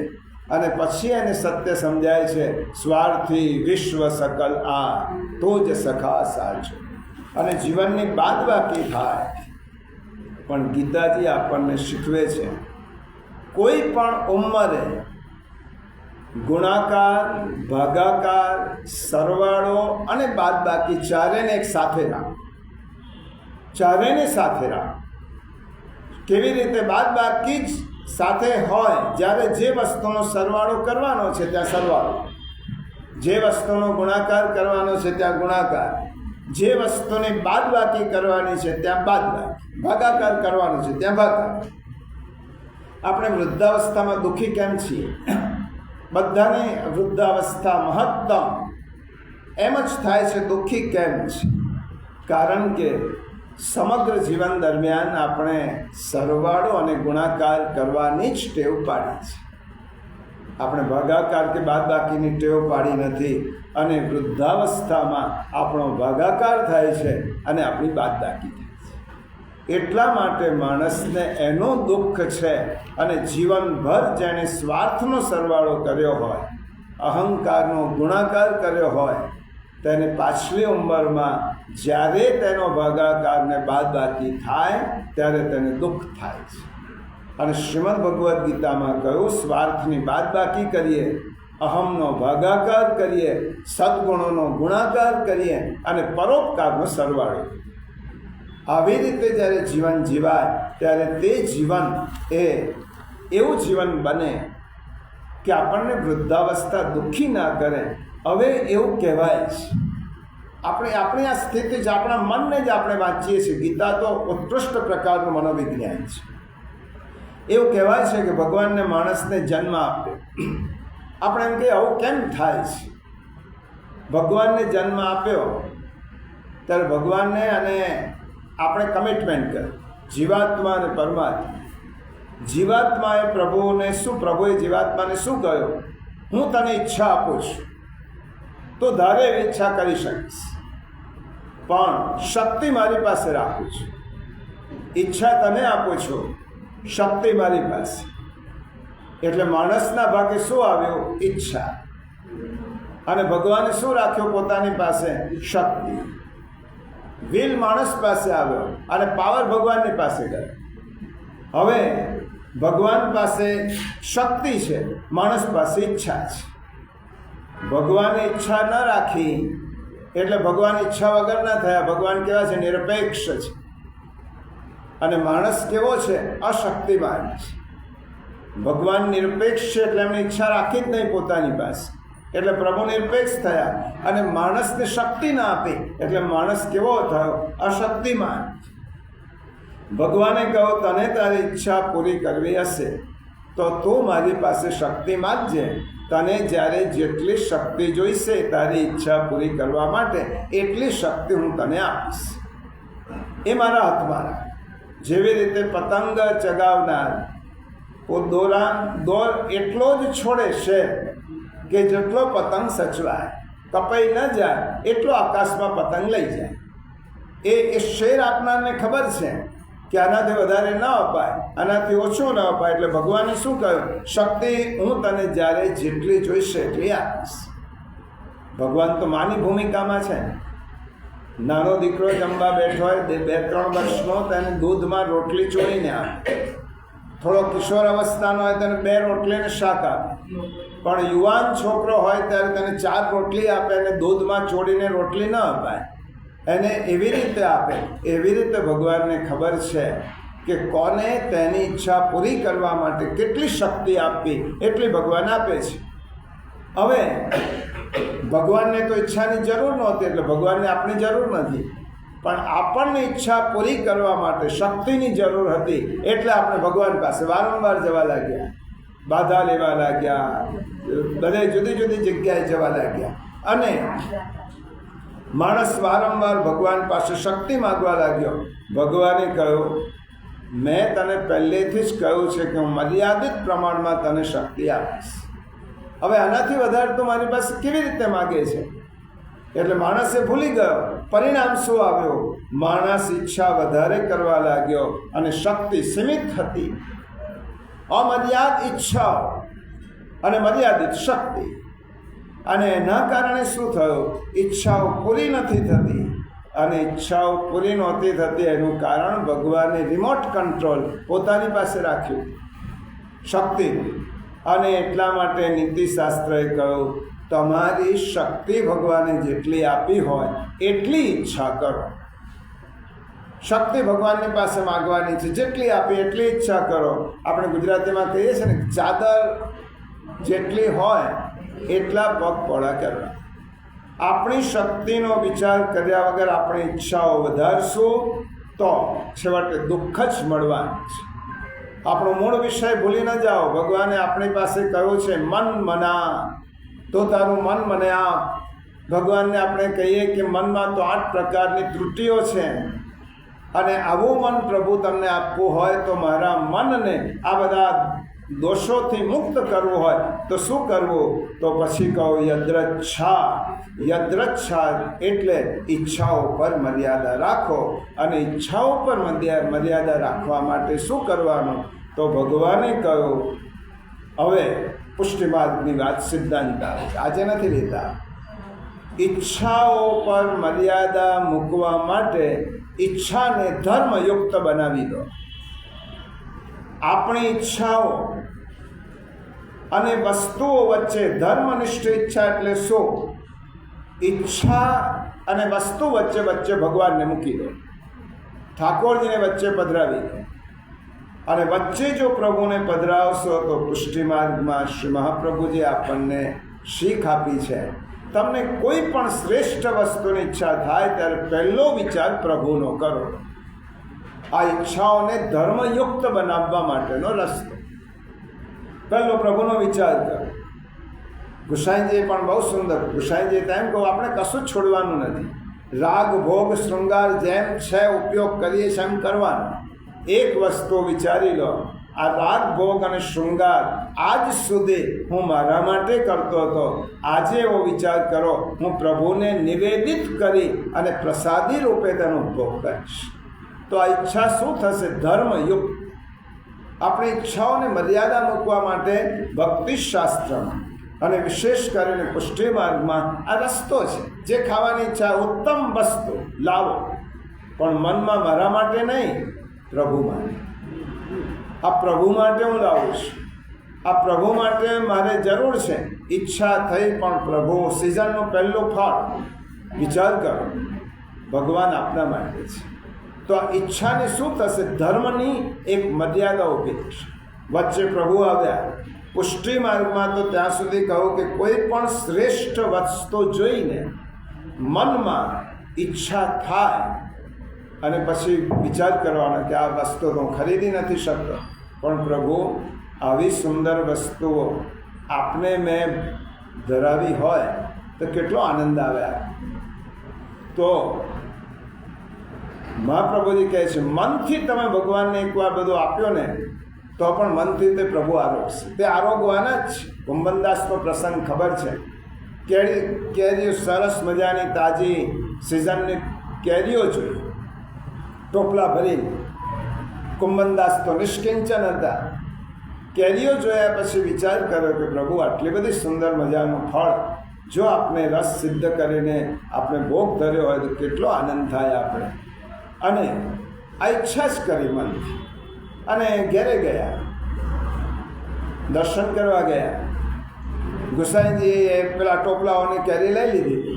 અને પછી એને સત્ય સમજાય છે, સ્વાર્થી વિશ્વ સકલ આ તો જ સખા સાચો. અને જીવનની બાદ બાકી થાય. પણ ગીતાજી આપણને શીખવે છે, કોઈ પણ ઉંમરે ગુણાકાર, ભાગાકાર, સરવાળો અને બાદબાકી ચારેને એક સાથે રાખ. ચારેને સાથે રાખ. કેવી રીતે? બાદબાકી જ સાથે હોય જ્યારે જે વસ્તુનો સરવાળો કરવાનો છે ત્યાં સરવાળો, જે વસ્તુનો ગુણાકાર કરવાનો છે ત્યાં ગુણાકાર, જે વસ્તુની બાદબાકી કરવાની છે ત્યાં બાદબાકી, ભાગાકાર કરવાનો છે ત્યાં ભાગાકાર. આપણે વૃદ્ધાવસ્થામાં દુઃખી કેમ છીએ? બધાને વૃદ્ધાવસ્થા મહત્તમ એમ જ થાય છે. દુઃખી કેમ છે? કારણ કે સમગ્ર જીવન દરમિયાન આપણે સરવાળો અને ગુણાકાર કરવાની જ ટેવ પાડી છે. આપણે ભાગાકાર કે બાદબાકીની ટેવ પાડી નથી. અને વૃદ્ધાવસ્થામાં આપણો ભાગાકાર થાય છે અને આપણી બાદબાકી થાય છે. એટલા માટે માણસને એનું દુઃખ છે. અને જીવનભર જેણે સ્વાર્થનો સરવાળો કર્યો હોય, અહંકારનો ગુણાકાર કર્યો હોય, તેને પાછલી ઉંમરમાં જ્યારે તેનો ભાગાકારને બાદબાકી થાય ત્યારે તેને દુઃખ થાય છે. અને શ્રીમદ ભગવદ્ ગીતામાં કહ્યું, સ્વાર્થની બાદબાકી કરીએ, અહમનો ભાગાકાર કરીએ, સદગુણોનો ગુણાકાર કરીએ અને પરોપકારનો સરવાળો કરીએ. આવી રીતે જ્યારે જીવન જીવાય ત્યારે તે જીવન એવું જીવન બને કે આપણને વૃદ્ધાવસ્થા દુઃખી ના કરે. હવે એવું કહેવાય છે, આપણે આ સ્થિતિ જ આપણા મનને જ આપણે વાંચીએ છીએ. ગીતા તો ઉત્કૃષ્ટ પ્રકારનું મનોવિજ્ઞાન છે. એવું કહેવાય છે કે ભગવાનને માણસને જન્મ આપ્યો. આપણે એમ કે આવું કેમ થાય છે? ભગવાનને જન્મ આપ્યો ત્યારે ભગવાનને અને આપણે કમિટમેન્ટ કરી, જીવાત્મા અને પરમાત્મા. જીવાત્માએ પ્રભુએ જીવાત્માને શું કહ્યું? હું તને ઈચ્છા આપું છું, તો ધારે એવી ઈચ્છા કરી શકીશ, પણ શક્તિ મારી પાસે રાખું છું. ઈચ્છા તને આપું છું, શક્તિ મારી પાસે. એટલે માણસના ભાગે શું આવ્યું? ઈચ્છા. અને ભગવાને શું રાખ્યું પોતાની પાસે? શક્તિ. વિલ માણસ પાસે આવ્યો અને પાવર ભગવાનની પાસે ગયો. હવે ભગવાન પાસે શક્તિ છે, માણસ પાસે ઈચ્છા છે. ભગવાને ઈચ્છા ન રાખી એટલે ભગવાન ઈચ્છા વગર ના થયા. ભગવાન કેવા છે? નિરપેક્ષ છે. અને માણસ કેવો છે? અશક્તિમાન છે. ભગવાન નિરપેક્ષ છે એટલે એમણે ઈચ્છા રાખી જ નહીં પોતાની પાસે, એટલે પ્રભુ નિરપેક્ષ થયા. અને માણસને શક્તિ ના આપી એટલે માણસ કેવો થયો? અશક્તિમાન. ભગવાને કહ્યું, તને તારી ઈચ્છા પૂરી કરવી હશે તો તું મારી પાસે શક્તિ માંગજે. તને જ્યારે જેટલી શક્તિ જોઈશે તારી ઈચ્છા પૂરી કરવા માટે, એટલી શક્તિ હું તને આપીશ. એ મારા હાથમાં રાખ. જેવી રીતે પતંગ ચગાવનાર દોર એટલો જ છોડે છે કે જેટલો પતંગ સચવાય, કપાઈ ન જાય એટલો આકાશમાં પતંગ લઈ જાય. એ શેર આપનારને ખબર છે કે આનાથી વધારે ન અપાય, આનાથી ઓછું ન અપાય. એટલે ભગવાને શું કહ્યું? શક્તિ હું તને જ્યારે જેટલી જોઈશે એટલી આપીશ. ભગવાન તો માની ભૂમિકામાં છે. નાનો દીકરો જમવા બેઠો હોય, 2-3 વર્ષનો, તેને દૂધમાં રોટલી ચોળીને આપે. થોડો કિશોર અવસ્થાનો હોય તેને 2 રોટલી ને શાક આપે. પણ યુવાન છોકરો હોય ત્યારે તેને 4 રોટલી આપે અને દૂધમાં ચોળીને રોટલી ન અપાય. એને એવી રીતે આપે. એવી રીતે ભગવાનને ખબર છે કે કોને તેની ઈચ્છા પૂરી કરવા માટે કેટલી શક્તિ આપવી, એટલી ભગવાન આપે છે. હવે ભગવાનને તો ઈચ્છાની જરૂર નહોતી એટલે ભગવાનને આપણી જરૂર નથી, પણ આપણને ઈચ્છા પૂરી કરવા માટે શક્તિની જરૂર હતી. એટલે આપણે ભગવાન પાસે વારંવાર જવા લાગ્યા, બાધા લેવા લાગ્યા, બધે જુદી જુદી જગ્યાએ જવા લાગ્યા. અને માણસ વારંવાર ભગવાન પાસે શક્તિ માગવા લાગ્યો. ભગવાને કહ્યું મેં તને પહેલેથી જ કહ્યું છે કે હું મર્યાદિત પ્રમાણમાં તને શક્તિ આપીશ. હવે આનાથી વધારે તો મારી પાસે કેવી રીતે માગે છે? એટલે માણસે ભૂલી ગયો. પરિણામ શું આવ્યો? માણસ ઈચ્છા વધારે કરવા લાગ્યો અને શક્તિ સીમિત હતી. અમર્યાદ ઈચ્છાઓ અને મર્યાદિત શક્તિ, અને એના કારણે શું થયું? ઈચ્છાઓ પૂરી નથી થતી, અને ઈચ્છાઓ પૂરી નહોતી થતી એનું કારણ ભગવાને રિમોટ કંટ્રોલ પોતાની પાસે રાખ્યું, શક્તિ. અને એટલા માટે નીતિશાસ્ત્રએ કહ્યું, તમારી શક્તિ ભગવાને જેટલી આપી હોય એટલી ઈચ્છા કરો. શક્તિ ભગવાનની પાસે માગવાની છે, જેટલી આપી એટલી ઈચ્છા કરો. આપણે ગુજરાતીમાં કહીએ છીએ ને, ચાદર જેટલી હોય એટલા પગ પહોળા કરવા. આપણી શક્તિનો વિચાર કર્યા વગર આપણી ઈચ્છાઓ વધારશું તો છેવટે દુઃખ જ મળવાનું છે. આપણો મૂળ વિષય ભૂલી ન જાઓ. ભગવાને આપણી પાસે કહ્યું છે, મન મના, તો તારું મન મને આપ. ભગવાનને આપણે કહીએ કે મનમાં તો 8 પ્રકારની ત્રુટિઓ છે, અને આવું મન પ્રભુ તમને આપવું હોય તો મારા મનને આ બધા દોષોથી મુક્ત કરવું હોય તો શું કરવું? તો પછી કહું, યદ્રચ્છા એટલે ઈચ્છાઓ પર મર્યાદા રાખો. અને ઈચ્છાઓ પર મર્યાદા રાખવા માટે શું કરવાનું? તો ભગવાને કહ્યું, હવે પુષ્ટિમાર્ગની વાત સિદ્ધાંત આવે છે, આજે નથી લેતા. ઈચ્છાઓ પર મર્યાદા મૂકવા માટે ઈચ્છાને ધર્મયુક્ત બનાવી દો. આપણી ઈચ્છાઓ અને વસ્તુઓ વચ્ચે ધર્મનિષ્ઠ ઈચ્છા એટલે શું? ઈચ્છા અને વસ્તુ વચ્ચે ભગવાનને મૂકી દો, ઠાકોરજીને વચ્ચે પધરાવી દો. અને વચ્ચે જો પ્રભુને પધરાવશો તો પુષ્ટિમાર્ગમાં શ્રી મહાપ્રભુજી આપણને શીખ આપી છે. તમને કોઈ પણ શ્રેષ્ઠ વસ્તુની ઈચ્છા થાય ત્યારે પહેલો વિચાર પ્રભુનો કરો. આ ઈચ્છાઓને ધર્મયુક્ત બનાવવા માટેનો રસ્તો પહેલો પ્રભુનો વિચાર કરો. ગુસાઈજીએ પણ બહુ સુંદર, ગુસાઈજીએ તેમ કહું, આપણે કશું જ છોડવાનું નથી. રાગ ભોગ શૃંગાર જેમ છે ઉપયોગ કરીએ છીએ એમ કરવાનો. એક વસ્તુ વિચારી લો, આ રાગ ભોગ અને શૃંગાર આજ સુધી હું મારા માટે કરતો હતો, આજે એવો વિચાર કરો, હું પ્રભુને નિવેદિત કરી અને પ્રસાદી રૂપે તેનો ભોગ કરીશ. તો આ ઈચ્છા શું થશે? ધર્મયુક્ત. આપણી ઈચ્છાઓને મર્યાદા મૂકવા માટે ભક્તિશાસ્ત્રમાં અને વિશેષ કરીને પુષ્ટિ માર્ગમાં આ રસ્તો છે. જે ખાવાની ઈચ્છા, ઉત્તમ વસ્તુ લાવો, પણ મનમાં મારા માટે નહીં, પ્રભુ માટે. આ પ્રભુ માટે હું લાવું છું, આ પ્રભુ માટે મારે જરૂર છે. ઈચ્છા થઈ પણ પ્રભુ, સિઝનનું પહેલું ફળ વિચાર કરો, ભગવાન આપના માટે છે. તો આ ઈચ્છાને શું થશે? ધર્મની એક મર્યાદા ઊભી થશે. વચ્ચે પ્રભુ આવ્યા. પુષ્ટિ માર્ગમાં તો ત્યાં સુધી કહું કે કોઈ પણ શ્રેષ્ઠ વસ્તુ જોઈને મનમાં ઈચ્છા થાય અને પછી વિચાર કરવાનો કે આ વસ્તુ તો હું ખરીદી નથી શકતો, પણ પ્રભુ આવી સુંદર વસ્તુઓ આપને મેં ધરાવી હોય તો કેટલો આનંદ આવે. તો મહાપ્રભુજી કહે છે, મનથી તમે ભગવાનને એકવાર બધું આપ્યો ને તો પણ મનથી તે પ્રભુ આરોગશે. તે આરોગવાના જ છે. કુંભનદાસનો પ્રસંગ ખબર છે. કેરીઓ સરસ મજાની તાજી સિઝનની કેરીઓ જોઈ, ટોપલા ભરીને. કુંભનદાસ તો નિષ્કિંચન હતા. કેરીઓ જોયા પછી વિચાર કર્યો કે પ્રભુ, આટલી બધી સુંદર મજાનું ફળ જો આપણે રસ સિદ્ધ કરીને આપણે ભોગ ધર્યો હોય તો કેટલો આનંદ થાય આપણે. અને આ ઈચ્છા જ કરી મનથી, અને ઘેરે ગયા, દર્શન કરવા ગયા. ગુસાઈજીએ પેલા ટોપલાઓની કેરી લઈ લીધી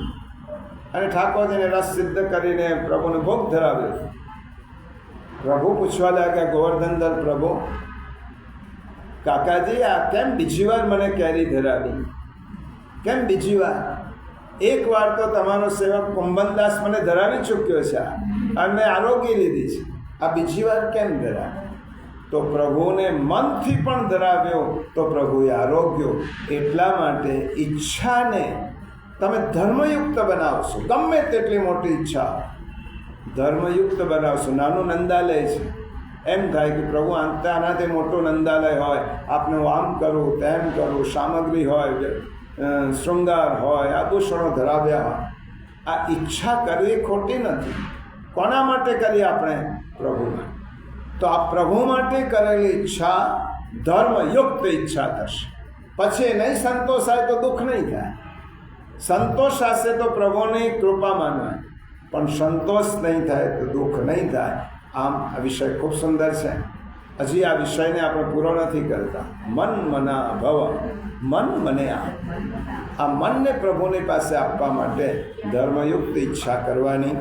અને ઠાકોરજીને રસ સિદ્ધ કરીને પ્રભુને ભોગ ધરાવ્યો. પ્રભુ પૂછવા લાગ્યા, ગોવર્ધનધર પ્રભુ, કાકાજી આ કેમ બીજી વાર મને કેરી ધરાવી? કેમ બીજી વાર? એક વાર તો તમારો સેવક કુંભનદાસ મને ધરાવી ચૂક્યો છે અને મેં આરોગી લીધી છે, આ બીજી વાર કેમ ધરાવી? તો પ્રભુને મનથી પણ ધરાવ્યો તો પ્રભુએ આરોગ્યો. એટલા માટે ઈચ્છાને તમે ધર્મયુક્ત બનાવશો. ગમે તેટલી મોટી ઈચ્છા ધર્મયુક્ત બનાવશો. નાનું નંદાલય છે, એમ થાય કે પ્રભુ આનાથી મોટું નંદાલય હોય, આપને હું આમ કરું તેમ કરું, સામગ્રી હોય, શૃંગાર હોય, આભૂષણો ધરાવ્યા હોય. આ ઈચ્છા કરવી ખોટી નથી. કોના માટે કરીએ આપણે? પ્રભુ માટે. તો આ પ્રભુ માટે કરેલી ઈચ્છા ધર્મયુક્ત ઈચ્છા થશે. પછી નહીં સંતોષાય તો દુઃખ નહીં થાય. સંતોષ હશે તો પ્રભુની કૃપા માનવાય, પણ સંતોષ નહીં થાય તો દુઃખ નહીં થાય. આમ આ વિષય ખૂબ સુંદર છે. હજી આ વિષયને આપણે પૂરો નથી કરતા. મન મના ભવ, મન મને આ મનને પ્રભુની પાસે આપવા માટે ધર્મયુક્ત ઈચ્છા કરવાની.